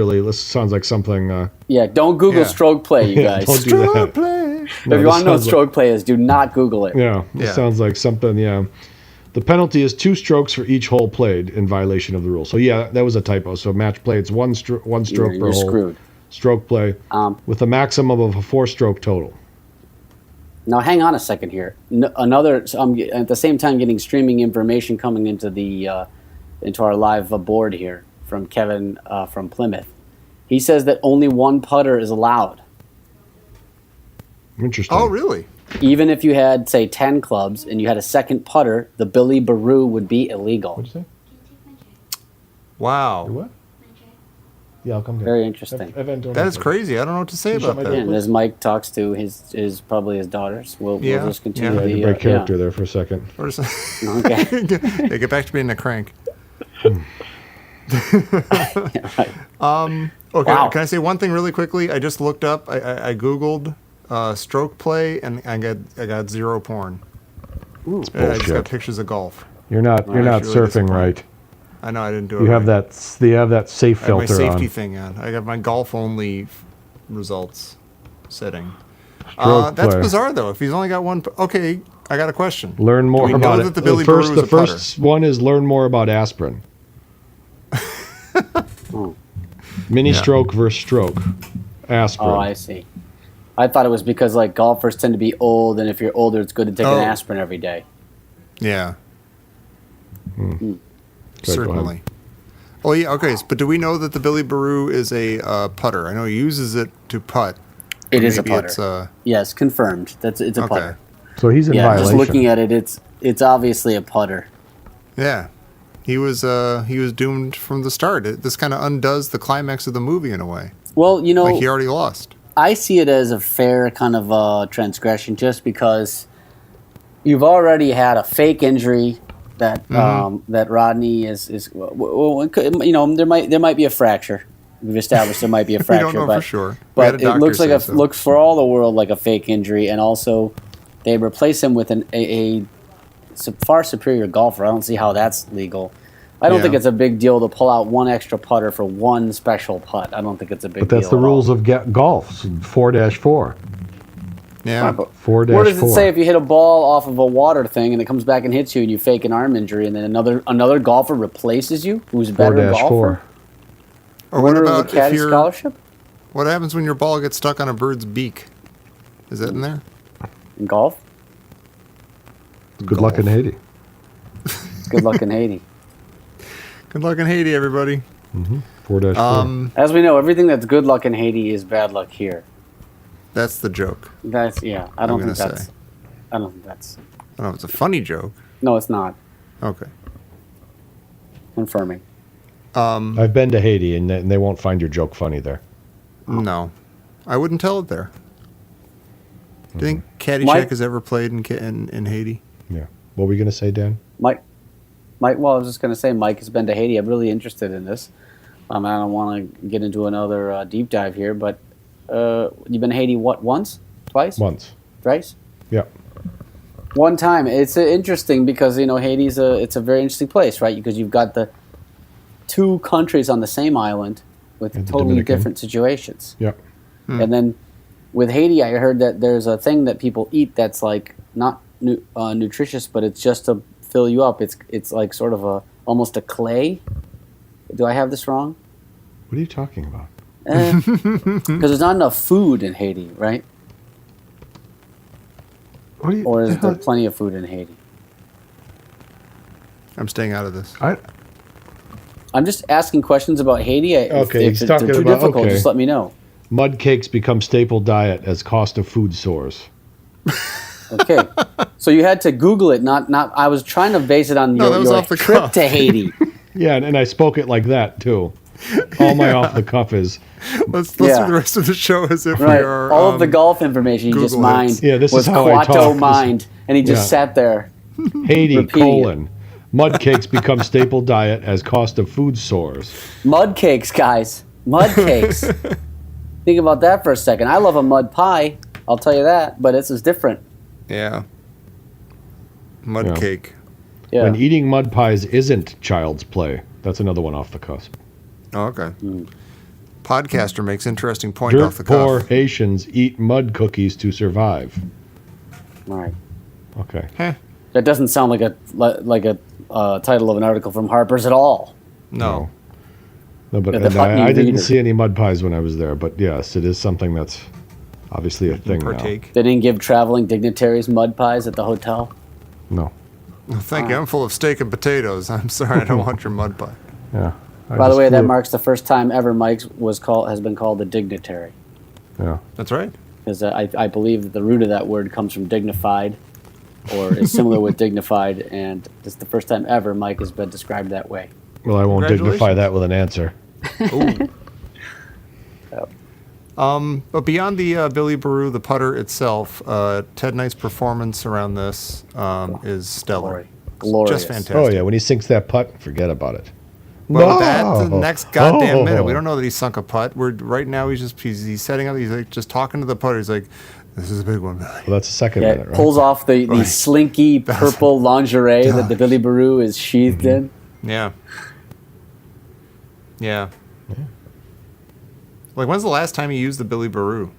[SPEAKER 5] like something.
[SPEAKER 4] Yeah, don't Google
[SPEAKER 3] Yeah.
[SPEAKER 4] stroke play, you
[SPEAKER 5] Yeah,
[SPEAKER 4] guys.
[SPEAKER 5] don't do that.
[SPEAKER 3] Play.
[SPEAKER 4] If
[SPEAKER 5] No,
[SPEAKER 4] you
[SPEAKER 5] this
[SPEAKER 4] want to know what
[SPEAKER 5] sounds
[SPEAKER 4] stroke play is, do not Google it.
[SPEAKER 5] Yeah, this
[SPEAKER 3] Yeah.
[SPEAKER 5] sounds like something. Yeah, the penalty is 2 strokes for each hole played in violation of the rule. So yeah, that was a typo. So match play, it's one stroke per
[SPEAKER 4] You're
[SPEAKER 5] hole.
[SPEAKER 4] screwed.
[SPEAKER 5] Stroke play with a maximum of a 4-stroke total.
[SPEAKER 4] Now, hang on a second here. So I'm at the same time getting streaming information coming into into our live board here from Kevin from Plymouth. He says that only one putter is allowed.
[SPEAKER 5] Interesting.
[SPEAKER 3] Oh, really?
[SPEAKER 4] Even if you had, say, 10 clubs and you had a second putter, the Billy Baroo would be illegal.
[SPEAKER 5] What'd you say?
[SPEAKER 3] Wow.
[SPEAKER 5] What? Yeah, I'll come down.
[SPEAKER 4] Very interesting.
[SPEAKER 3] That is crazy. I don't know what to say
[SPEAKER 5] You shut
[SPEAKER 3] about
[SPEAKER 5] my
[SPEAKER 3] that.
[SPEAKER 5] door.
[SPEAKER 4] And as Mike talks to his probably his daughters, we'll
[SPEAKER 3] Yeah,
[SPEAKER 4] just continue.
[SPEAKER 3] yeah.
[SPEAKER 5] I had to
[SPEAKER 4] the,
[SPEAKER 5] break character there for a second.
[SPEAKER 3] Or just-
[SPEAKER 4] Okay.
[SPEAKER 3] yeah, get back to being a crank.
[SPEAKER 4] Right.
[SPEAKER 3] Okay,
[SPEAKER 4] Wow.
[SPEAKER 3] can I say one thing really quickly? I just looked up. I googled stroke play, and I got zero porn.
[SPEAKER 4] Ooh.
[SPEAKER 3] I just got
[SPEAKER 5] Bullshit.
[SPEAKER 3] pictures of golf.
[SPEAKER 5] You're not
[SPEAKER 3] Really
[SPEAKER 5] surfing
[SPEAKER 3] disappointed.
[SPEAKER 5] right.
[SPEAKER 3] I know I didn't do it.
[SPEAKER 5] You have
[SPEAKER 3] right.
[SPEAKER 5] that safe
[SPEAKER 3] I have my
[SPEAKER 5] filter
[SPEAKER 3] safety
[SPEAKER 5] on.
[SPEAKER 3] thing on. I got my golf only results setting.
[SPEAKER 5] Stroke
[SPEAKER 3] That's
[SPEAKER 5] play.
[SPEAKER 3] bizarre though. If he's only got one. Okay, I got a question.
[SPEAKER 5] Learn more
[SPEAKER 3] Do we
[SPEAKER 5] about
[SPEAKER 3] know
[SPEAKER 5] it.
[SPEAKER 3] that the Billy
[SPEAKER 5] first,
[SPEAKER 3] Baroo
[SPEAKER 5] the
[SPEAKER 3] is a putter?
[SPEAKER 5] first one is learn more about aspirin.
[SPEAKER 4] Oh.
[SPEAKER 5] Mini
[SPEAKER 3] Yeah.
[SPEAKER 5] stroke versus stroke. Aspirin.
[SPEAKER 4] Oh, I see. I thought it was because like golfers tend to be old, and if you're older, it's good to take
[SPEAKER 3] Oh.
[SPEAKER 4] an aspirin every day.
[SPEAKER 3] Yeah,
[SPEAKER 5] Okay, go
[SPEAKER 3] certainly.
[SPEAKER 5] ahead.
[SPEAKER 3] Oh yeah, okay. But do we know that the Billy Baroo is a putter? I know he uses it to putt.
[SPEAKER 4] It is a
[SPEAKER 3] Maybe
[SPEAKER 4] putter.
[SPEAKER 3] It's,
[SPEAKER 4] Yes, confirmed. It's a
[SPEAKER 3] okay.
[SPEAKER 4] putter.
[SPEAKER 5] So he's in
[SPEAKER 4] Yeah,
[SPEAKER 5] violation.
[SPEAKER 4] just looking at it, it's obviously a putter.
[SPEAKER 3] Yeah, he was doomed from the start. This kind of undoes the climax of the movie in a way.
[SPEAKER 4] Well, you know,
[SPEAKER 3] Like he already lost.
[SPEAKER 4] I see it as a fair kind of transgression, just because you've already had a fake injury that that Rodney is. Well, it could- you know, there might be a fracture. We've established there might be a
[SPEAKER 3] We
[SPEAKER 4] fracture,
[SPEAKER 3] don't know
[SPEAKER 4] but
[SPEAKER 3] for sure. We had
[SPEAKER 4] but
[SPEAKER 3] a
[SPEAKER 4] it
[SPEAKER 3] doctor
[SPEAKER 4] looks like
[SPEAKER 3] say
[SPEAKER 4] a
[SPEAKER 3] so.
[SPEAKER 4] looks for all the world like a fake injury, and also they replace him with a far superior golfer. I don't see how that's legal. I don't
[SPEAKER 3] Yeah.
[SPEAKER 4] think it's a big deal to pull out one extra putter for one special putt. I don't think it's a big
[SPEAKER 5] But
[SPEAKER 4] deal.
[SPEAKER 5] that's the
[SPEAKER 4] at
[SPEAKER 5] rules
[SPEAKER 4] all.
[SPEAKER 5] of golf. 4-4.
[SPEAKER 3] Yeah.
[SPEAKER 4] But
[SPEAKER 5] 4-4.
[SPEAKER 4] where does it say if you hit a ball off of a water thing and it comes back and hits you and you fake an arm injury and then another golfer replaces you who's a better
[SPEAKER 5] 4-4.
[SPEAKER 4] golfer?
[SPEAKER 3] Or what
[SPEAKER 4] Winner of
[SPEAKER 3] about
[SPEAKER 4] the Caddy
[SPEAKER 3] if you're?
[SPEAKER 4] scholarship
[SPEAKER 3] What happens when your ball gets stuck on a bird's beak? Is that in there?
[SPEAKER 4] in golf?
[SPEAKER 5] Good luck in Haiti.
[SPEAKER 4] Good luck in Haiti.
[SPEAKER 3] Good luck in Haiti, everybody.
[SPEAKER 5] 4-4.
[SPEAKER 4] As we know, everything that's good luck in Haiti is bad luck here.
[SPEAKER 3] That's the joke.
[SPEAKER 4] That's I
[SPEAKER 3] I'm
[SPEAKER 4] don't
[SPEAKER 3] gonna
[SPEAKER 4] think that's.
[SPEAKER 3] say.
[SPEAKER 4] I don't think that's.
[SPEAKER 3] I don't know. It's a funny joke.
[SPEAKER 4] No, it's not.
[SPEAKER 3] Okay.
[SPEAKER 4] Confirming.
[SPEAKER 5] I've been to Haiti, and they won't find your joke funny there.
[SPEAKER 3] No, I wouldn't tell it there. Do you think Caddyshack
[SPEAKER 4] Mike-
[SPEAKER 3] has ever played in Haiti?
[SPEAKER 5] Yeah. What were you going to say, Dan?
[SPEAKER 4] Mike. Well, I was just going to say, Mike has been to Haiti. I'm really interested in this. I don't want to get into another deep dive here, but you've been to Haiti once, twice,
[SPEAKER 5] Once.
[SPEAKER 4] thrice?
[SPEAKER 5] Yeah.
[SPEAKER 4] One time. It's interesting because Haiti's it's a very interesting place, right? Because you've got the two countries on the same island with
[SPEAKER 5] And the
[SPEAKER 4] totally
[SPEAKER 5] Dominican.
[SPEAKER 4] different situations.
[SPEAKER 5] Yeah.
[SPEAKER 4] And then with Haiti, I heard that there's a thing that people eat that's like not nutritious, but it's just to fill you up. It's like sort of almost a clay. Do I have this wrong?
[SPEAKER 5] What are you talking about?
[SPEAKER 4] Because there's not enough food in Haiti, right?
[SPEAKER 5] What are you?
[SPEAKER 4] Or is there plenty of food in Haiti?
[SPEAKER 3] I'm staying out of this.
[SPEAKER 4] I'm just asking questions about Haiti.
[SPEAKER 5] Okay,
[SPEAKER 4] if
[SPEAKER 5] he's
[SPEAKER 4] they're
[SPEAKER 5] talking
[SPEAKER 4] too
[SPEAKER 5] about-
[SPEAKER 4] difficult,
[SPEAKER 5] okay.
[SPEAKER 4] just let me know.
[SPEAKER 5] Mud cakes become staple diet as cost of food soars.
[SPEAKER 4] Okay, so you had to Google it. Not. I was trying to base it on
[SPEAKER 3] No, that was
[SPEAKER 4] your
[SPEAKER 3] off the
[SPEAKER 4] trip
[SPEAKER 3] cuff.
[SPEAKER 4] to Haiti.
[SPEAKER 5] Yeah, and I spoke it like that too. All my off the cuff is.
[SPEAKER 3] Let's
[SPEAKER 4] Yeah.
[SPEAKER 3] do the rest of the show as if
[SPEAKER 4] Right.
[SPEAKER 3] we are.
[SPEAKER 4] All of the golf information you just
[SPEAKER 3] Google
[SPEAKER 4] mined
[SPEAKER 3] it.
[SPEAKER 5] Yeah, this
[SPEAKER 4] was
[SPEAKER 5] is how I
[SPEAKER 4] Quato
[SPEAKER 5] talk.
[SPEAKER 4] mined, and he just
[SPEAKER 5] Yeah.
[SPEAKER 4] sat there.
[SPEAKER 5] Haiti,
[SPEAKER 4] Repeating
[SPEAKER 5] mud cakes become staple diet as cost of food soars.
[SPEAKER 4] Mud cakes, guys. Mud cakes. Think about that for a second. I love a mud pie. I'll tell you that, but this is different.
[SPEAKER 3] Yeah. Mud
[SPEAKER 5] Yeah.
[SPEAKER 3] cake.
[SPEAKER 4] Yeah.
[SPEAKER 5] When eating mud pies isn't child's play. That's another one off the cusp.
[SPEAKER 3] Oh, okay. Podcaster makes interesting point
[SPEAKER 5] Dirt
[SPEAKER 3] off the
[SPEAKER 5] poor
[SPEAKER 3] cuff.
[SPEAKER 5] Haitians eat mud cookies to survive.
[SPEAKER 4] All right.
[SPEAKER 5] Okay.
[SPEAKER 4] That doesn't sound like a title of an article from Harper's at all.
[SPEAKER 3] No.
[SPEAKER 5] No, but
[SPEAKER 4] Yeah, the
[SPEAKER 5] and
[SPEAKER 4] Putney
[SPEAKER 5] I didn't
[SPEAKER 4] Reader.
[SPEAKER 5] see any mud pies when I was there. But yes, it is something that's obviously a thing now.
[SPEAKER 3] Partake.
[SPEAKER 4] They didn't give traveling dignitaries mud pies at the hotel.
[SPEAKER 5] No.
[SPEAKER 3] Oh, thank you. I'm full of steak and potatoes. I'm sorry. I don't want your mud pie.
[SPEAKER 5] Yeah. I
[SPEAKER 4] By the
[SPEAKER 5] just
[SPEAKER 4] way, that
[SPEAKER 5] flew-
[SPEAKER 4] marks the first time ever Mike has been called a dignitary.
[SPEAKER 5] Yeah.
[SPEAKER 3] That's right.
[SPEAKER 4] Because I believe that the root of that word comes from dignified, or is similar with dignified, and it's the first time ever Mike has been described that way.
[SPEAKER 5] Well, I won't dignify
[SPEAKER 3] Congratulations.
[SPEAKER 5] that with an answer.
[SPEAKER 3] Ooh.
[SPEAKER 4] Yep.
[SPEAKER 3] But beyond the Billy Baroo, the putter itself, Ted Knight's performance around this is stellar.
[SPEAKER 4] Glorious.
[SPEAKER 3] Just fantastic.
[SPEAKER 5] Oh yeah, when he sinks that putt, forget about it.
[SPEAKER 3] Well, that's the next goddamn minute. We
[SPEAKER 5] Oh.
[SPEAKER 3] don't know that he sunk a putt. Right now he's setting up. He's like just talking to the putter. He's like, "This is a big one, Billy."
[SPEAKER 5] Well, that's the second
[SPEAKER 4] Yeah,
[SPEAKER 5] minute, right?
[SPEAKER 4] pulls off the slinky purple lingerie that the Billy Baroo is sheathed in.
[SPEAKER 3] Yeah. Like, when's the last time he used the Billy Baroo?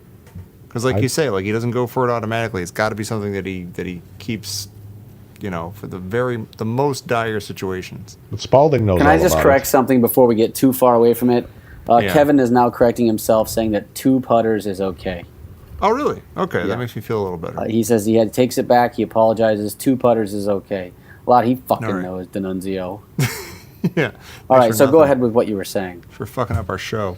[SPEAKER 3] Because, like you say, like he doesn't go for it automatically. It's got to be something that he keeps, for the most dire situations.
[SPEAKER 5] But Spalding knows.
[SPEAKER 4] Can
[SPEAKER 5] all
[SPEAKER 4] I just
[SPEAKER 5] about
[SPEAKER 4] correct
[SPEAKER 5] it.
[SPEAKER 4] something before we get too far away from it?
[SPEAKER 3] Yeah.
[SPEAKER 4] Kevin is now correcting himself, saying that 2 putters is okay.
[SPEAKER 3] Oh, really? Okay,
[SPEAKER 4] Yeah.
[SPEAKER 3] that makes me feel a little better.
[SPEAKER 4] He says takes it back. He apologizes. 2 putters is okay. A lot he fucking
[SPEAKER 3] All right.
[SPEAKER 4] knows, D'Annunzio.
[SPEAKER 3] Yeah.
[SPEAKER 4] All right,
[SPEAKER 3] Thanks
[SPEAKER 4] so
[SPEAKER 3] for
[SPEAKER 4] go
[SPEAKER 3] nothing.
[SPEAKER 4] ahead with what you were saying.
[SPEAKER 3] For fucking up our show.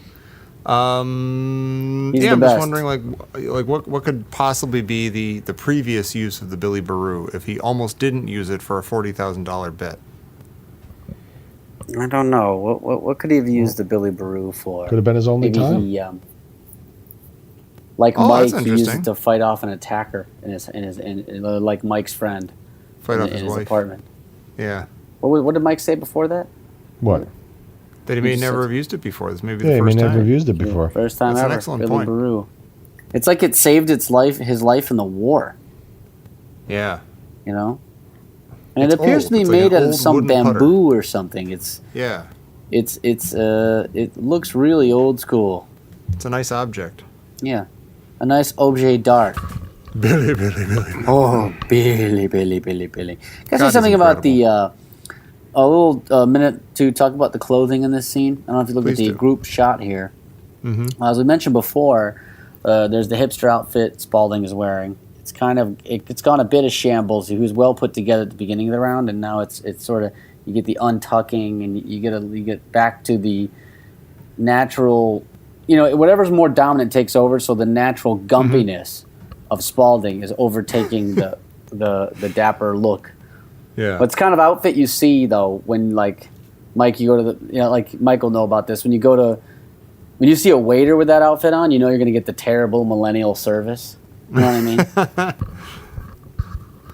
[SPEAKER 4] He's
[SPEAKER 3] I'm
[SPEAKER 4] the
[SPEAKER 3] just
[SPEAKER 4] best.
[SPEAKER 3] wondering, like what could possibly be the previous use of the Billy Baroo if he almost didn't use it for a $40,000 bet.
[SPEAKER 4] I don't know. What could he have used the Billy Baroo for?
[SPEAKER 5] Could have been his only
[SPEAKER 4] Maybe
[SPEAKER 5] time.
[SPEAKER 4] he, like
[SPEAKER 3] Oh,
[SPEAKER 4] Mike,
[SPEAKER 3] that's
[SPEAKER 4] he used
[SPEAKER 3] interesting.
[SPEAKER 4] it to fight off an attacker like Mike's friend
[SPEAKER 3] Fight off
[SPEAKER 4] in
[SPEAKER 3] his
[SPEAKER 4] his
[SPEAKER 3] wife.
[SPEAKER 4] apartment.
[SPEAKER 3] Yeah.
[SPEAKER 4] What did Mike say before that?
[SPEAKER 5] What?
[SPEAKER 3] That he may
[SPEAKER 4] just
[SPEAKER 3] never
[SPEAKER 4] said-
[SPEAKER 3] have used it before. This may be
[SPEAKER 5] Yeah,
[SPEAKER 3] the
[SPEAKER 5] I
[SPEAKER 3] first
[SPEAKER 5] mean,
[SPEAKER 3] time.
[SPEAKER 5] never used it before.
[SPEAKER 4] First time
[SPEAKER 3] That's an
[SPEAKER 4] ever.
[SPEAKER 3] excellent
[SPEAKER 4] Billy
[SPEAKER 3] point.
[SPEAKER 4] Baroo. It's like it saved his life in the war.
[SPEAKER 3] Yeah.
[SPEAKER 4] You know, and
[SPEAKER 3] It's
[SPEAKER 4] it appears
[SPEAKER 3] old.
[SPEAKER 4] to be
[SPEAKER 3] It's like an
[SPEAKER 4] made out of
[SPEAKER 3] old
[SPEAKER 4] some
[SPEAKER 3] wooden
[SPEAKER 4] bamboo or something.
[SPEAKER 3] Yeah.
[SPEAKER 4] It looks really old school.
[SPEAKER 3] It's a nice object.
[SPEAKER 4] Yeah, a nice objet d'art.
[SPEAKER 3] Billy.
[SPEAKER 4] Oh, Billy. Can I say
[SPEAKER 3] God, he's
[SPEAKER 4] something about
[SPEAKER 3] incredible.
[SPEAKER 4] a little minute to talk about the clothing in this scene? I don't know if you look
[SPEAKER 3] Please
[SPEAKER 4] at the
[SPEAKER 3] do.
[SPEAKER 4] group shot here.
[SPEAKER 3] Mm-hmm.
[SPEAKER 4] As we mentioned before, there's the hipster outfit Spalding is wearing. It's gone a bit of shambles. He was well put together at the beginning of the round, and now it's sort of, you get the untucking, and you get back to the natural, whatever's more dominant takes over. So the natural gumpiness of Spalding is overtaking the dapper look.
[SPEAKER 3] Yeah.
[SPEAKER 4] But it's kind of outfit you see though when, like, Mike, you go to like Mike will know about this. When you see a waiter with that outfit on, you're going to get the terrible millennial service. You know what I mean?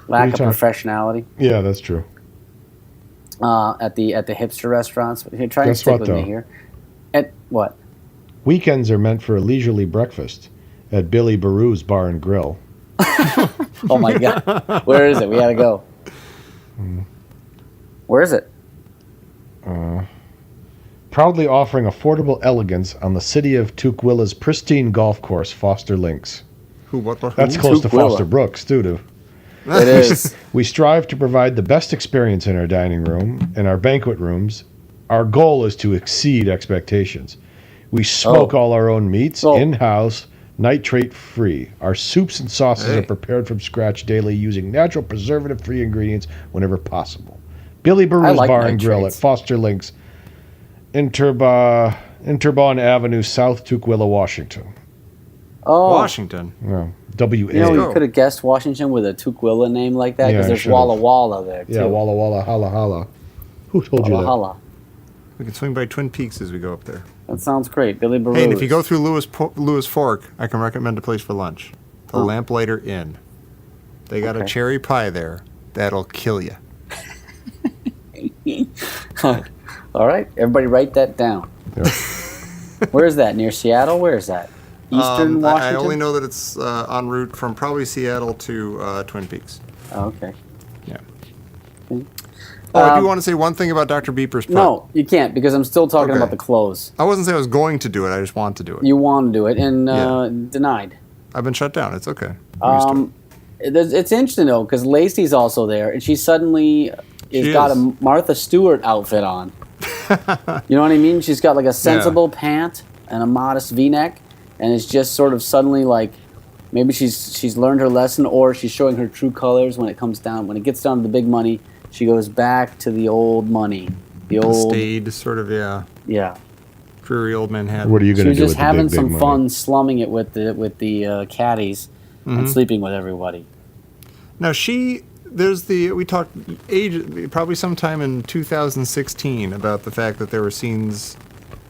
[SPEAKER 4] Lack of
[SPEAKER 5] talking-
[SPEAKER 4] professionality
[SPEAKER 5] Yeah, that's true.
[SPEAKER 4] at the hipster restaurants. Here, try and
[SPEAKER 5] Guess
[SPEAKER 4] stick
[SPEAKER 5] what,
[SPEAKER 4] with me
[SPEAKER 5] though?
[SPEAKER 4] here. At what?
[SPEAKER 5] Weekends are meant for a leisurely breakfast at Billy Baroo's Bar and Grill.
[SPEAKER 4] Oh my God! Where is it? We gotta go. Where is it?
[SPEAKER 5] Proudly offering affordable elegance on the city of Tukwila pristine golf course, Foster Links.
[SPEAKER 3] What?
[SPEAKER 5] That's
[SPEAKER 3] who?
[SPEAKER 5] close to
[SPEAKER 4] Tukwila.
[SPEAKER 5] Foster Brooks, too.
[SPEAKER 4] It is.
[SPEAKER 5] We strive to provide the best experience in our dining room and our banquet rooms. Our goal is to exceed expectations. We smoke all our own meats,
[SPEAKER 4] Oh.
[SPEAKER 5] in-house, nitrate-free. Our soups and sauces
[SPEAKER 3] Hey.
[SPEAKER 5] are prepared from scratch daily using natural preservative-free ingredients whenever possible. Billy Baroo's
[SPEAKER 4] like
[SPEAKER 5] Bar and Grill at
[SPEAKER 4] nitrates.
[SPEAKER 5] Foster Links, Interbon Avenue, South Tukwila, Washington.
[SPEAKER 4] Oh,
[SPEAKER 3] Washington.
[SPEAKER 5] Yeah, W-A.
[SPEAKER 4] you know,
[SPEAKER 3] go.
[SPEAKER 4] you could have guessed Washington with a Tukwila name like that
[SPEAKER 5] Yeah,
[SPEAKER 4] because
[SPEAKER 5] I
[SPEAKER 4] there's
[SPEAKER 5] should've.
[SPEAKER 4] Walla Walla there too.
[SPEAKER 5] Yeah, Walla Walla, Holla Holla. Who told you
[SPEAKER 4] Walla
[SPEAKER 5] that?
[SPEAKER 4] Holla.
[SPEAKER 3] We can swing by Twin Peaks as we go up there.
[SPEAKER 4] That sounds great. Billy Baroo.
[SPEAKER 3] Hey, and if you go through Lewis Fork, I can recommend a place for lunch. The
[SPEAKER 4] Huh.
[SPEAKER 3] Lamplighter Inn. They got a
[SPEAKER 4] Okay.
[SPEAKER 3] cherry pie there that'll kill you.
[SPEAKER 4] All right, everybody write that down.
[SPEAKER 5] Yeah.
[SPEAKER 4] Where is that? Near Seattle? Where is that? Eastern
[SPEAKER 3] I
[SPEAKER 4] Washington?
[SPEAKER 3] only know that it's en route from probably Seattle to Twin Peaks.
[SPEAKER 4] Oh, okay.
[SPEAKER 3] Yeah.
[SPEAKER 4] Okay.
[SPEAKER 3] Oh, I do want to say one thing about Dr. Beeper's putt.
[SPEAKER 4] No, you can't because I'm still talking
[SPEAKER 3] Okay.
[SPEAKER 4] about the clothes.
[SPEAKER 3] I wasn't saying I was going to do it. I just want to do it.
[SPEAKER 4] You want to do it and
[SPEAKER 3] Yeah.
[SPEAKER 4] denied.
[SPEAKER 3] I've been shut down. It's okay. I'm used to it.
[SPEAKER 4] It's interesting though because Lacey's also there and she suddenly
[SPEAKER 3] She
[SPEAKER 4] has got
[SPEAKER 3] is.
[SPEAKER 4] a Martha Stewart outfit on. You know what I mean? She's got like a sensible pant and a modest V-neck, and it's just sort of suddenly like maybe she's learned her lesson or she's showing her true colors when it gets down to the big money. She goes back to the old money, the old
[SPEAKER 3] Staid, sort of,
[SPEAKER 4] yeah.
[SPEAKER 3] dreary old Manhattan.
[SPEAKER 5] What are you
[SPEAKER 4] She
[SPEAKER 5] going to
[SPEAKER 4] was
[SPEAKER 5] do
[SPEAKER 4] just
[SPEAKER 5] with the
[SPEAKER 4] having
[SPEAKER 5] big, big
[SPEAKER 4] some
[SPEAKER 5] money?
[SPEAKER 4] fun slumming it with the caddies
[SPEAKER 3] Mm-hmm.
[SPEAKER 4] and sleeping with everybody.
[SPEAKER 3] Now we talked probably sometime in 2016 about the fact that there were scenes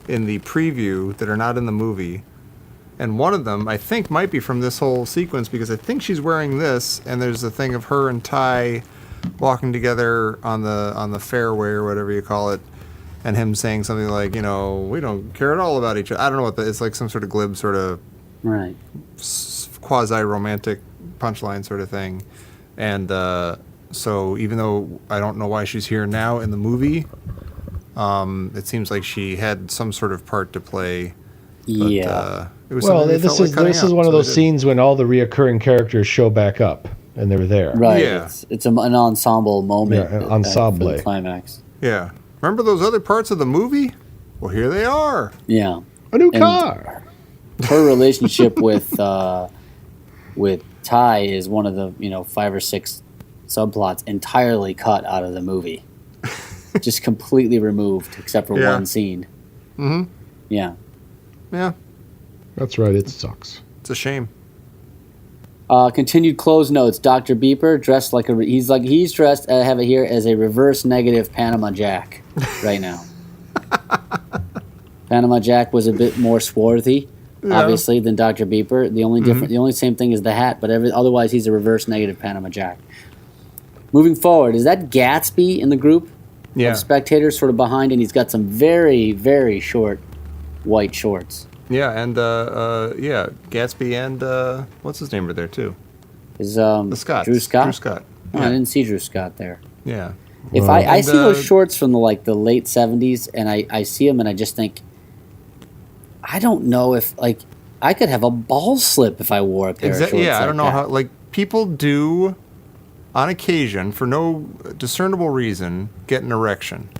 [SPEAKER 3] in the preview that are not in the movie And one of them, I think, might be from this whole sequence because I think she's wearing this, and there's a thing of her and Ty walking together on the fairway or whatever you call it, and him saying something like, we don't care at all about each other. I don't know it's like some sort of glib sort of
[SPEAKER 4] Right.
[SPEAKER 3] quasi-romantic punchline sort of thing. And so even though I don't know why she's here now in the movie, it seems like she had some sort of part to play. But,
[SPEAKER 4] Yeah.
[SPEAKER 3] it was
[SPEAKER 5] Well,
[SPEAKER 3] something they felt like cutting
[SPEAKER 5] this is
[SPEAKER 3] out,
[SPEAKER 5] one of
[SPEAKER 3] so they
[SPEAKER 5] those
[SPEAKER 3] did.
[SPEAKER 5] scenes when all the reoccurring characters show back up, and they're there.
[SPEAKER 4] Right.
[SPEAKER 3] Yeah.
[SPEAKER 4] It's an ensemble moment.
[SPEAKER 5] Yeah, an
[SPEAKER 4] for
[SPEAKER 5] ensemble.
[SPEAKER 4] the climax.
[SPEAKER 3] Yeah. Remember those other parts of the movie? Well, here they are.
[SPEAKER 4] Yeah.
[SPEAKER 5] A new
[SPEAKER 4] And-
[SPEAKER 5] car.
[SPEAKER 4] Her relationship with Ty is one of the 5 or 6 subplots entirely cut out of the movie, just completely removed except for
[SPEAKER 3] Yeah.
[SPEAKER 4] one scene.
[SPEAKER 3] Mm-hmm.
[SPEAKER 4] Yeah.
[SPEAKER 3] Yeah.
[SPEAKER 5] That's right. It sucks.
[SPEAKER 3] It's a shame.
[SPEAKER 4] Continued close notes. Dr. Beeper dressed like he's dressed. I have it here as a reverse negative Panama Jack right now. Panama Jack was a bit more swarthy, obviously, than Dr. Beeper. The only different, the only same thing is the hat, but otherwise he's a reverse negative Panama Jack. Moving forward, is that Gatsby in the group
[SPEAKER 3] Yeah.
[SPEAKER 4] of spectators sort of behind, and he's got some very, very short white shorts.
[SPEAKER 3] Yeah, and Gatsby and what's his name are there too?
[SPEAKER 4] Is
[SPEAKER 3] The Scott.
[SPEAKER 4] Drew Scott?
[SPEAKER 3] Drew Scott.
[SPEAKER 4] Oh,
[SPEAKER 3] Yeah.
[SPEAKER 4] I didn't see Drew Scott there.
[SPEAKER 3] Yeah.
[SPEAKER 4] If
[SPEAKER 5] Well,
[SPEAKER 4] I
[SPEAKER 3] and,
[SPEAKER 4] see those shorts from the late 70s, and I see them, and I just think, I don't know if I could have a ball slip if I wore a pair of shorts.
[SPEAKER 3] Yeah, I
[SPEAKER 4] like
[SPEAKER 3] don't know
[SPEAKER 4] that.
[SPEAKER 3] how people do on occasion for no discernible reason get an erection.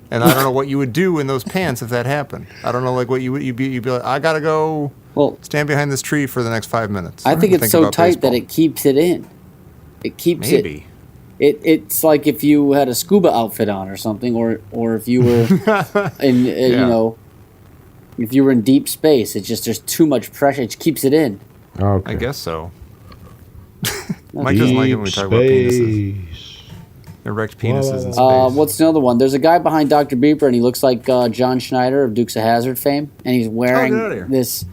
[SPEAKER 3] And I don't know what you would do in those pants if that happened. I don't know what you'd be like, I got to go
[SPEAKER 4] Well,
[SPEAKER 3] stand behind this tree for the next 5 minutes.
[SPEAKER 4] I think it's so
[SPEAKER 3] about
[SPEAKER 4] tight that
[SPEAKER 3] baseball.
[SPEAKER 4] it keeps it in. It keeps
[SPEAKER 3] Maybe.
[SPEAKER 4] It's like if you had a scuba outfit on or something, or if you were in if you were in deep space, it's just there's too much pressure. It keeps it in.
[SPEAKER 5] Okay.
[SPEAKER 3] I guess so. Mike doesn't like it when we talk about penises. Erect penises in space.
[SPEAKER 4] What's another one? There's a guy behind Dr. Beeper, and he looks like John Schneider of Dukes of Hazzard fame, and he's wearing
[SPEAKER 3] get outta here.
[SPEAKER 4] this.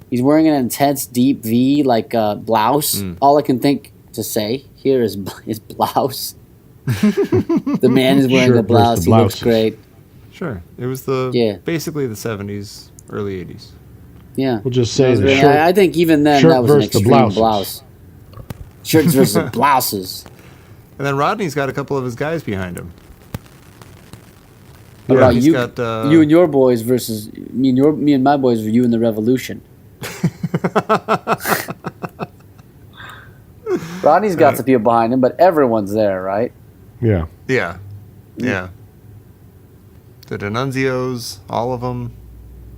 [SPEAKER 4] He's wearing an intense deep V blouse. All I can think to say here is blouse. The man is wearing
[SPEAKER 5] Shirt
[SPEAKER 4] a blouse.
[SPEAKER 5] versus
[SPEAKER 4] He looks
[SPEAKER 5] blouses.
[SPEAKER 4] great.
[SPEAKER 3] Sure. It was basically the 70s, early 80s.
[SPEAKER 4] Yeah.
[SPEAKER 5] We'll just say the
[SPEAKER 4] Really-
[SPEAKER 5] shirt.
[SPEAKER 4] I think even then
[SPEAKER 5] shirt
[SPEAKER 4] that was an
[SPEAKER 5] versus the
[SPEAKER 4] extreme
[SPEAKER 5] blouses.
[SPEAKER 4] blouse. Shirts versus blouses.
[SPEAKER 3] And then Rodney's got a couple of his guys behind him.
[SPEAKER 4] What about
[SPEAKER 3] He's
[SPEAKER 4] you?
[SPEAKER 3] got,
[SPEAKER 4] You and your boys versus me and my boys were you and the revolution. Rodney's got some people behind him, but everyone's there, right?
[SPEAKER 5] Yeah.
[SPEAKER 3] Yeah. Yeah. The D'Annunzios, all of them.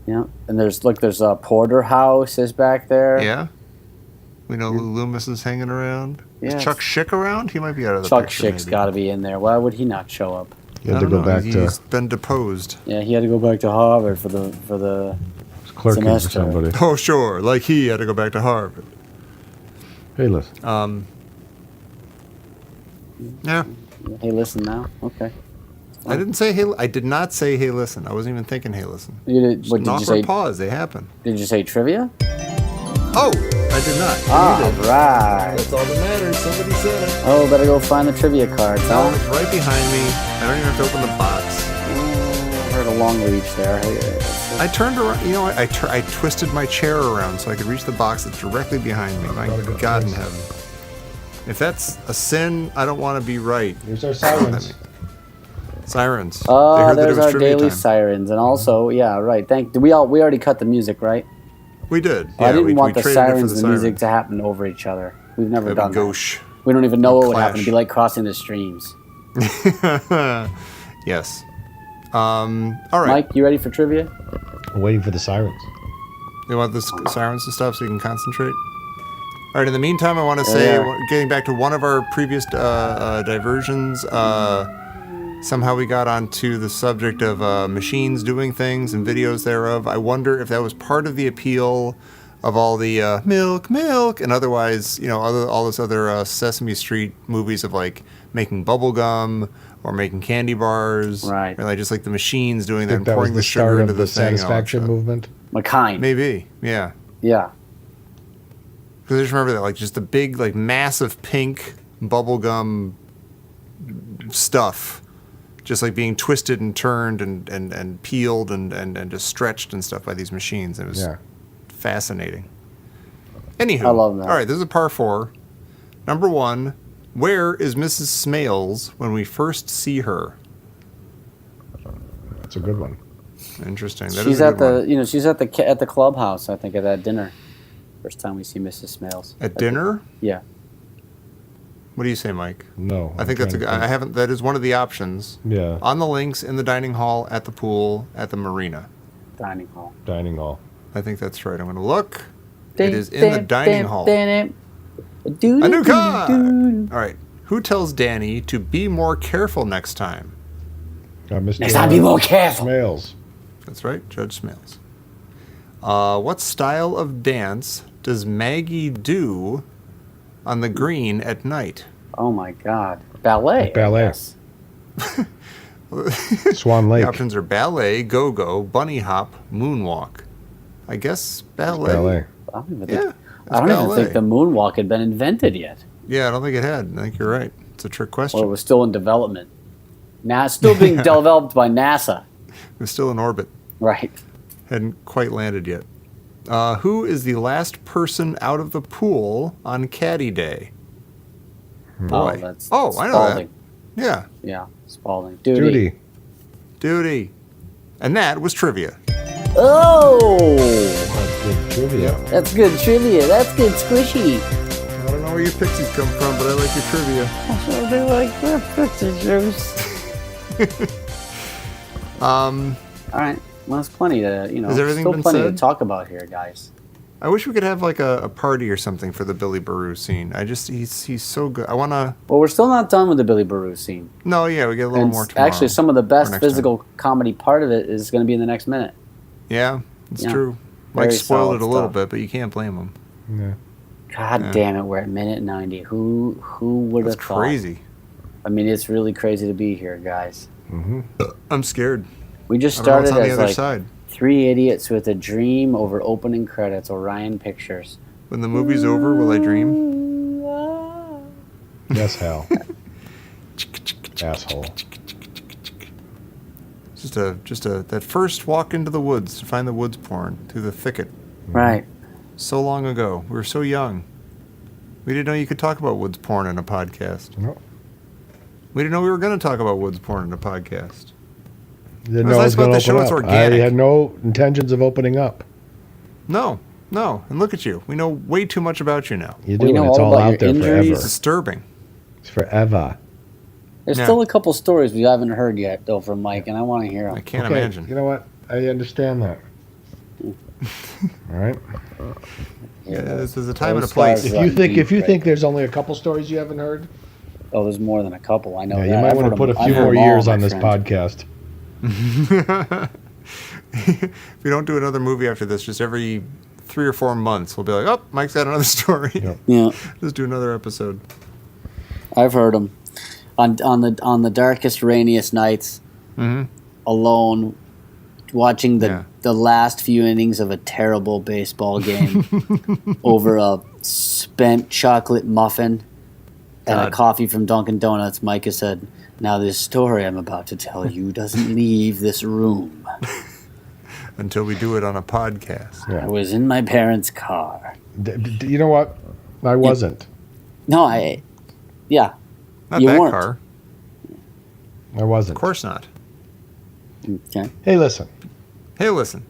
[SPEAKER 4] Yeah. And there's Porterhouse is back there.
[SPEAKER 3] Yeah. We know Lou Loomis is hanging around.
[SPEAKER 4] Yeah.
[SPEAKER 3] Is Chuck Schick around? He might be out of the
[SPEAKER 4] Chuck
[SPEAKER 3] picture.
[SPEAKER 4] Schick's
[SPEAKER 3] maybe.
[SPEAKER 4] got to be in there. Why would he not show up?
[SPEAKER 5] You had
[SPEAKER 3] I
[SPEAKER 5] to
[SPEAKER 3] don't
[SPEAKER 5] go
[SPEAKER 3] know.
[SPEAKER 5] back
[SPEAKER 3] He's
[SPEAKER 5] to
[SPEAKER 3] been deposed.
[SPEAKER 4] Yeah, he had to go back to Harvard for the.
[SPEAKER 5] clerking for
[SPEAKER 4] semester.
[SPEAKER 5] somebody.
[SPEAKER 3] Oh, sure. Like he had to go back to Harvard.
[SPEAKER 5] Hey, listen.
[SPEAKER 3] Yeah.
[SPEAKER 4] Hey, listen now. Okay.
[SPEAKER 3] I didn't say hey. I did not say hey. Listen. I wasn't even thinking hey. Listen.
[SPEAKER 4] You did, what
[SPEAKER 3] An
[SPEAKER 4] did you
[SPEAKER 3] awkward
[SPEAKER 4] say?
[SPEAKER 3] pause. They happen.
[SPEAKER 4] Did you say trivia?
[SPEAKER 3] Oh, I did not.
[SPEAKER 4] All
[SPEAKER 3] You did.
[SPEAKER 4] right.
[SPEAKER 3] That's all that matters. Somebody said it.
[SPEAKER 4] Oh, better go find the trivia cards,
[SPEAKER 3] No,
[SPEAKER 4] huh?
[SPEAKER 3] it's right behind me. I don't even have to open the box.
[SPEAKER 4] I heard a long reach there.
[SPEAKER 3] I turned around. You know what? I twisted my chair around so I could reach the box that's directly behind me. My God in heaven. If that's a sin, I don't want to be right.
[SPEAKER 5] Here's our sirens.
[SPEAKER 3] Sirens. They
[SPEAKER 4] Oh,
[SPEAKER 3] heard that it
[SPEAKER 4] there's
[SPEAKER 3] was
[SPEAKER 4] our
[SPEAKER 3] trivia
[SPEAKER 4] daily
[SPEAKER 3] time.
[SPEAKER 4] sirens, and also, yeah, right. We already cut the music, right?
[SPEAKER 3] We did.
[SPEAKER 4] I didn't
[SPEAKER 3] we
[SPEAKER 4] want the
[SPEAKER 3] traded it for
[SPEAKER 4] sirens and the music
[SPEAKER 3] sirens.
[SPEAKER 4] to happen over each other. We've never
[SPEAKER 3] That'd
[SPEAKER 4] done
[SPEAKER 3] be
[SPEAKER 4] that.
[SPEAKER 3] gauche.
[SPEAKER 4] We don't even know what would happen.
[SPEAKER 3] clash.
[SPEAKER 4] It'd be like crossing the streams.
[SPEAKER 3] Yes. All right.
[SPEAKER 4] Mike, you ready for trivia?
[SPEAKER 5] I'm waiting for the sirens.
[SPEAKER 3] You want the sirens to stop so you can concentrate? All right. In the meantime, I want to say,
[SPEAKER 4] Yeah.
[SPEAKER 3] getting back to one of our previous diversions, somehow we got onto the subject of machines doing things and videos thereof. I wonder if that was part of the appeal of all the milk, and otherwise, all those other Sesame Street movies of like making bubble gum or making candy bars,
[SPEAKER 4] Right.
[SPEAKER 3] Or like the machines doing
[SPEAKER 5] I
[SPEAKER 3] that
[SPEAKER 5] think
[SPEAKER 3] and
[SPEAKER 5] that was
[SPEAKER 3] pouring
[SPEAKER 5] the
[SPEAKER 3] the sugar
[SPEAKER 5] start
[SPEAKER 3] into
[SPEAKER 5] of
[SPEAKER 3] the
[SPEAKER 5] the
[SPEAKER 3] thing. and all that
[SPEAKER 5] satisfaction
[SPEAKER 3] stuff.
[SPEAKER 5] movement.
[SPEAKER 4] McKine.
[SPEAKER 3] Maybe, yeah.
[SPEAKER 4] Yeah.
[SPEAKER 3] Because I just remember that, like, just the big, like, massive pink bubblegum stuff, just like being twisted and turned and peeled and just stretched and stuff by these machines. It was fascinating. Anywho,
[SPEAKER 4] I love that.
[SPEAKER 3] All right, this is a par 4. Number 1, where is Mrs. Smails when we first see her?
[SPEAKER 5] That's a good one.
[SPEAKER 3] Interesting. That
[SPEAKER 4] She's
[SPEAKER 3] is a
[SPEAKER 4] at
[SPEAKER 3] good
[SPEAKER 4] the
[SPEAKER 3] one.
[SPEAKER 4] she's at the clubhouse, I think, at that dinner. First time we see Mrs. Smails.
[SPEAKER 3] At dinner?
[SPEAKER 4] Yeah.
[SPEAKER 3] What do you say, Mike?
[SPEAKER 5] No.
[SPEAKER 3] I think that's a good. I haven't. That is one of the options.
[SPEAKER 5] Yeah.
[SPEAKER 3] On the links, in the dining hall, at the pool, at the marina.
[SPEAKER 4] Dining hall.
[SPEAKER 5] Dining hall.
[SPEAKER 3] I think that's right. I'm going to look. It is in the dining hall.
[SPEAKER 4] A
[SPEAKER 3] new card. All right. Who tells Danny to be more careful next time?
[SPEAKER 5] Mr.
[SPEAKER 4] Next time, be more careful.
[SPEAKER 5] Smails.
[SPEAKER 3] That's right, Judge Smails. What style of dance does Maggie do on the green at night?
[SPEAKER 4] Oh my God. Ballet.
[SPEAKER 5] Ballet.
[SPEAKER 4] Yes.
[SPEAKER 5] Swan Lake.
[SPEAKER 3] The options are ballet, go-go, bunny hop, moonwalk. I guess ballet.
[SPEAKER 5] Ballet.
[SPEAKER 4] I don't even
[SPEAKER 3] Yeah,
[SPEAKER 4] think, I don't even think the moonwalk had been invented yet.
[SPEAKER 3] Yeah, I don't think it had. I think you're right. It's a trick question.
[SPEAKER 4] Or it was still in development. Now it's still being developed by NASA.
[SPEAKER 3] It was still in orbit.
[SPEAKER 4] Right.
[SPEAKER 3] Hadn't quite landed yet. Who is the last person out of the pool on Caddy Day? Boy.
[SPEAKER 4] Oh, that's
[SPEAKER 3] I know
[SPEAKER 4] Spalding.
[SPEAKER 3] that. Yeah.
[SPEAKER 4] Yeah, Spalding.
[SPEAKER 5] Duty.
[SPEAKER 3] Duty. And that was trivia.
[SPEAKER 4] Oh!
[SPEAKER 5] That's good trivia.
[SPEAKER 4] That's good trivia. That's good squishy.
[SPEAKER 3] I don't know where your pixies come from, but I like your trivia.
[SPEAKER 4] Oh, they like that picture juice. All right. Well, there's plenty to,
[SPEAKER 3] Has everything
[SPEAKER 4] still
[SPEAKER 3] been
[SPEAKER 4] plenty
[SPEAKER 3] said?
[SPEAKER 4] to talk about here, guys.
[SPEAKER 3] I wish we could have like a party or something for the Billy Baroo scene. He's so good. I want to.
[SPEAKER 4] Well, we're still not done with the Billy Baroo scene.
[SPEAKER 3] No, yeah, we get a little
[SPEAKER 4] And
[SPEAKER 3] more tomorrow.
[SPEAKER 4] actually, some of the
[SPEAKER 3] or
[SPEAKER 4] best
[SPEAKER 3] next
[SPEAKER 4] physical comedy part of it is going to be in the next minute.
[SPEAKER 3] Yeah, it's
[SPEAKER 4] Yeah.
[SPEAKER 3] true.
[SPEAKER 4] Very
[SPEAKER 3] Mike spoiled
[SPEAKER 4] solid
[SPEAKER 3] it a little
[SPEAKER 4] stuff.
[SPEAKER 3] bit, but you can't blame him.
[SPEAKER 5] Yeah.
[SPEAKER 4] God damn it, we're at minute 90. Who would have
[SPEAKER 3] That's
[SPEAKER 4] thought?
[SPEAKER 3] crazy.
[SPEAKER 4] I mean, it's really crazy to be here, guys.
[SPEAKER 3] I'm scared.
[SPEAKER 4] We just
[SPEAKER 3] I don't know what's
[SPEAKER 4] started
[SPEAKER 3] on the
[SPEAKER 4] as
[SPEAKER 3] other
[SPEAKER 4] like
[SPEAKER 3] side.
[SPEAKER 4] 3 idiots with a dream over opening credits. Orion Pictures.
[SPEAKER 3] When the movie's over, will I dream?
[SPEAKER 5] Yes, Hal. Asshole.
[SPEAKER 3] Just that first walk into the woods to find the woods porn through the thicket.
[SPEAKER 4] Right.
[SPEAKER 3] So long ago, we were so young. We didn't know you could talk about woods porn in a podcast.
[SPEAKER 5] No.
[SPEAKER 3] We didn't know we were going to talk about woods porn in a podcast.
[SPEAKER 5] Didn't
[SPEAKER 3] What's
[SPEAKER 5] know
[SPEAKER 3] nice
[SPEAKER 5] it was
[SPEAKER 3] about
[SPEAKER 5] going
[SPEAKER 3] the
[SPEAKER 5] to
[SPEAKER 3] show,
[SPEAKER 5] open
[SPEAKER 3] it's
[SPEAKER 5] up.
[SPEAKER 3] organic.
[SPEAKER 5] I had no intentions of opening up.
[SPEAKER 3] No. And look at you. We know way too much about you now.
[SPEAKER 5] You
[SPEAKER 4] We
[SPEAKER 5] do,
[SPEAKER 4] know
[SPEAKER 5] and it's
[SPEAKER 4] all
[SPEAKER 5] all
[SPEAKER 4] about
[SPEAKER 5] out there
[SPEAKER 4] your
[SPEAKER 5] forever.
[SPEAKER 4] injuries.
[SPEAKER 3] It's disturbing.
[SPEAKER 5] It's forever.
[SPEAKER 4] There's
[SPEAKER 3] Yeah.
[SPEAKER 4] still a couple stories we haven't heard yet, though, from Mike, and I want to hear
[SPEAKER 3] I
[SPEAKER 4] them.
[SPEAKER 3] can't
[SPEAKER 5] Okay,
[SPEAKER 3] imagine.
[SPEAKER 5] You know what? I understand that. All right.
[SPEAKER 3] Yeah, there's a time and a
[SPEAKER 4] Those
[SPEAKER 3] place.
[SPEAKER 4] guys-
[SPEAKER 5] If you think there's only a couple stories you haven't heard,
[SPEAKER 4] Oh, there's more than a couple. I know
[SPEAKER 5] yeah,
[SPEAKER 4] that.
[SPEAKER 5] you might
[SPEAKER 4] I've
[SPEAKER 5] want
[SPEAKER 4] heard
[SPEAKER 5] to put a
[SPEAKER 4] them- I've
[SPEAKER 5] few
[SPEAKER 4] heard
[SPEAKER 5] more
[SPEAKER 4] them all,
[SPEAKER 5] years
[SPEAKER 4] my
[SPEAKER 5] on this
[SPEAKER 4] friend.
[SPEAKER 5] podcast.
[SPEAKER 3] If we don't do another movie after this, just every 3 or 4 months, we'll be like, oh, Mike's got another story.
[SPEAKER 5] Yep.
[SPEAKER 4] Yeah,
[SPEAKER 3] Just do another episode.
[SPEAKER 4] I've heard them. On the darkest, rainiest nights, alone, watching the last few innings of a terrible baseball game over a spent chocolate muffin and a
[SPEAKER 3] God.
[SPEAKER 4] coffee from Dunkin' Donuts. Micah said, "Now this story I'm about to tell you doesn't leave this room."
[SPEAKER 3] Until we do it on a podcast.
[SPEAKER 4] I was in my parents' car.
[SPEAKER 5] You know what? I wasn't.
[SPEAKER 4] No, yeah,
[SPEAKER 3] Not
[SPEAKER 4] You
[SPEAKER 3] that
[SPEAKER 4] weren't.
[SPEAKER 3] car.
[SPEAKER 5] I wasn't.
[SPEAKER 3] Of course not.
[SPEAKER 4] okay.
[SPEAKER 5] Hey, listen.
[SPEAKER 3] Hey, listen.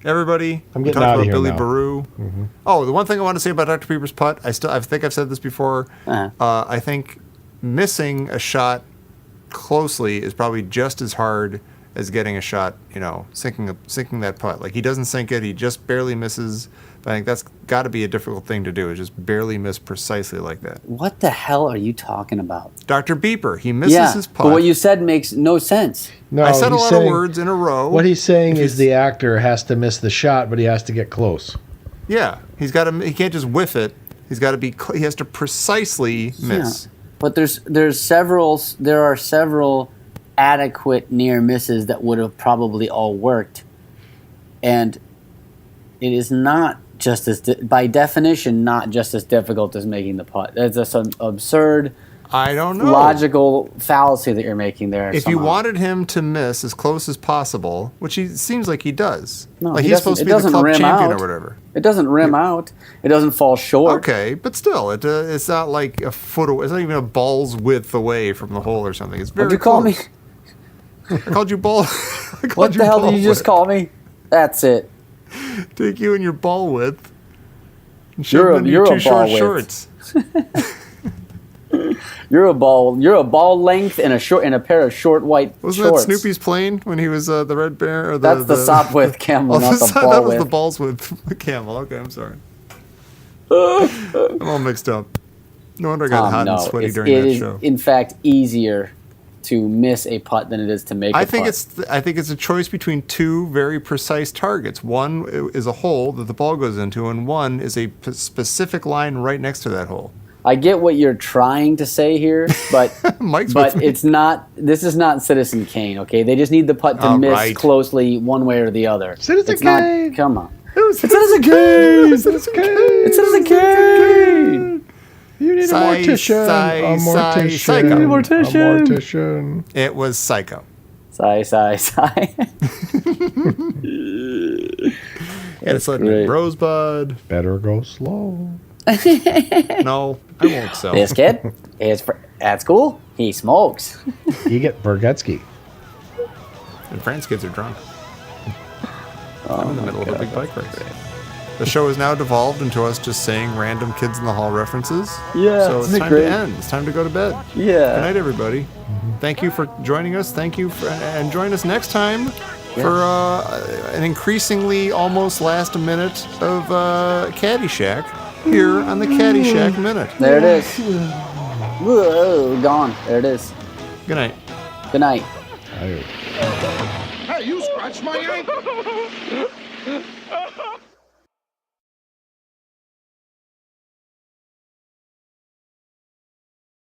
[SPEAKER 3] Everybody,
[SPEAKER 5] I'm
[SPEAKER 3] we
[SPEAKER 5] getting
[SPEAKER 3] talked
[SPEAKER 5] out of
[SPEAKER 3] about
[SPEAKER 5] here
[SPEAKER 3] Billy
[SPEAKER 5] now.
[SPEAKER 3] Baroo. Oh, the one thing I want to say about Dr. Pepper's putt, I think I've said this before.
[SPEAKER 4] Uh-huh.
[SPEAKER 3] I think missing a shot closely is probably just as hard as getting a shot, sinking that putt. Like, he doesn't sink it, he just barely misses. But I think that's got to be a difficult thing to do, is just barely miss precisely like that.
[SPEAKER 4] What the hell are you talking about?
[SPEAKER 3] Dr. Beeper, he misses his putt.
[SPEAKER 4] but what you said makes no sense.
[SPEAKER 5] No,
[SPEAKER 3] I said a
[SPEAKER 5] he's
[SPEAKER 3] lot
[SPEAKER 5] saying-
[SPEAKER 3] of words in a row.
[SPEAKER 5] What he's saying
[SPEAKER 3] If
[SPEAKER 5] is
[SPEAKER 3] he's-
[SPEAKER 5] the actor has to miss the shot, but he has to get close.
[SPEAKER 3] Yeah, he can't just whiff it. He's got to be. He has to precisely miss.
[SPEAKER 4] Yeah. But there are several adequate near misses that would have probably all worked, and it is not by definition, not just as difficult as making the putt. It's just an absurd,
[SPEAKER 3] I don't know.
[SPEAKER 4] logical fallacy that you're making there.
[SPEAKER 3] If you
[SPEAKER 4] somehow.
[SPEAKER 3] wanted him to miss as close as possible, which he seems like he does,
[SPEAKER 4] No,
[SPEAKER 3] like
[SPEAKER 4] he
[SPEAKER 3] he's
[SPEAKER 4] doesn't-
[SPEAKER 3] supposed to
[SPEAKER 4] it
[SPEAKER 3] be the
[SPEAKER 4] doesn't
[SPEAKER 3] club
[SPEAKER 4] rim
[SPEAKER 3] champion
[SPEAKER 4] out.
[SPEAKER 3] or whatever.
[SPEAKER 4] It doesn't rim out. It doesn't fall short.
[SPEAKER 3] Okay, but still, it's not like a foot away. It's not even a ball's width away from the hole or something. It's very
[SPEAKER 4] What'd you call me?
[SPEAKER 3] close. I called you ball. I called
[SPEAKER 4] What
[SPEAKER 3] you
[SPEAKER 4] the hell
[SPEAKER 3] ball
[SPEAKER 4] did you just
[SPEAKER 3] width.
[SPEAKER 4] call me? That's it.
[SPEAKER 3] Take you and your ball width. And
[SPEAKER 4] You're
[SPEAKER 3] shove
[SPEAKER 4] a-
[SPEAKER 3] them into
[SPEAKER 4] you're
[SPEAKER 3] your
[SPEAKER 4] a
[SPEAKER 3] two
[SPEAKER 4] ball
[SPEAKER 3] short
[SPEAKER 4] width.
[SPEAKER 3] shorts.
[SPEAKER 4] You're a ball length in a pair of short white
[SPEAKER 3] Wasn't
[SPEAKER 4] shorts.
[SPEAKER 3] that Snoopy's plane when he was the red bear? Or
[SPEAKER 4] That's the sop width camel, not the ball
[SPEAKER 3] that was the
[SPEAKER 4] width.
[SPEAKER 3] balls with camel. Okay, I'm sorry. I'm all mixed up. No wonder I got hot and sweaty during
[SPEAKER 4] it
[SPEAKER 3] that
[SPEAKER 4] is
[SPEAKER 3] show.
[SPEAKER 4] in fact easier to miss a putt than it is to make a
[SPEAKER 3] I think
[SPEAKER 4] putt.
[SPEAKER 3] I think it's a choice between two very precise targets. One is a hole that the ball goes into, and one is a specific line right next to that hole.
[SPEAKER 4] I get what you're trying to say here, but
[SPEAKER 3] Mike's
[SPEAKER 4] but
[SPEAKER 3] with me.
[SPEAKER 4] it's not. This is not Citizen Kane. Okay, they just need the putt to
[SPEAKER 3] All
[SPEAKER 4] miss
[SPEAKER 3] right.
[SPEAKER 4] closely one way or the other.
[SPEAKER 5] Citizen
[SPEAKER 4] it's not-
[SPEAKER 5] Kane!
[SPEAKER 4] Come on.
[SPEAKER 3] It's
[SPEAKER 4] Citizen Kane!
[SPEAKER 3] Citizen Kane!
[SPEAKER 4] It's Citizen Kane!
[SPEAKER 5] You need a
[SPEAKER 3] Sigh,
[SPEAKER 5] mortician.
[SPEAKER 3] sigh,
[SPEAKER 5] A
[SPEAKER 3] sigh,
[SPEAKER 5] mortician.
[SPEAKER 3] psycho.
[SPEAKER 5] A
[SPEAKER 4] Mortician.
[SPEAKER 5] mortician.
[SPEAKER 3] It was Psycho.
[SPEAKER 4] Sigh, sigh, sigh.
[SPEAKER 3] And it's like
[SPEAKER 4] great.
[SPEAKER 3] Rosebud.
[SPEAKER 5] Better go slow.
[SPEAKER 3] No, I won't sell.
[SPEAKER 4] This kid is at school. He smokes.
[SPEAKER 5] You get Bergetsky.
[SPEAKER 3] And France kids are drunk. I'm in the middle of a big bike race. The show has now devolved into us just saying random Kids in the Hall references.
[SPEAKER 4] Yeah,
[SPEAKER 3] So it's
[SPEAKER 4] isn't it
[SPEAKER 3] time
[SPEAKER 4] great?
[SPEAKER 3] to end. It's time to go to bed. Good
[SPEAKER 4] Yeah.
[SPEAKER 3] night, everybody. Thank you for joining us. Thank you and join us next time for an increasingly almost last minute of Caddyshack here on the Caddyshack Minute.
[SPEAKER 4] There it is. Whoa, gone. There it is.
[SPEAKER 3] Good night.
[SPEAKER 4] Good night.
[SPEAKER 5] I-
[SPEAKER 2] Hey, you scratched my ankle.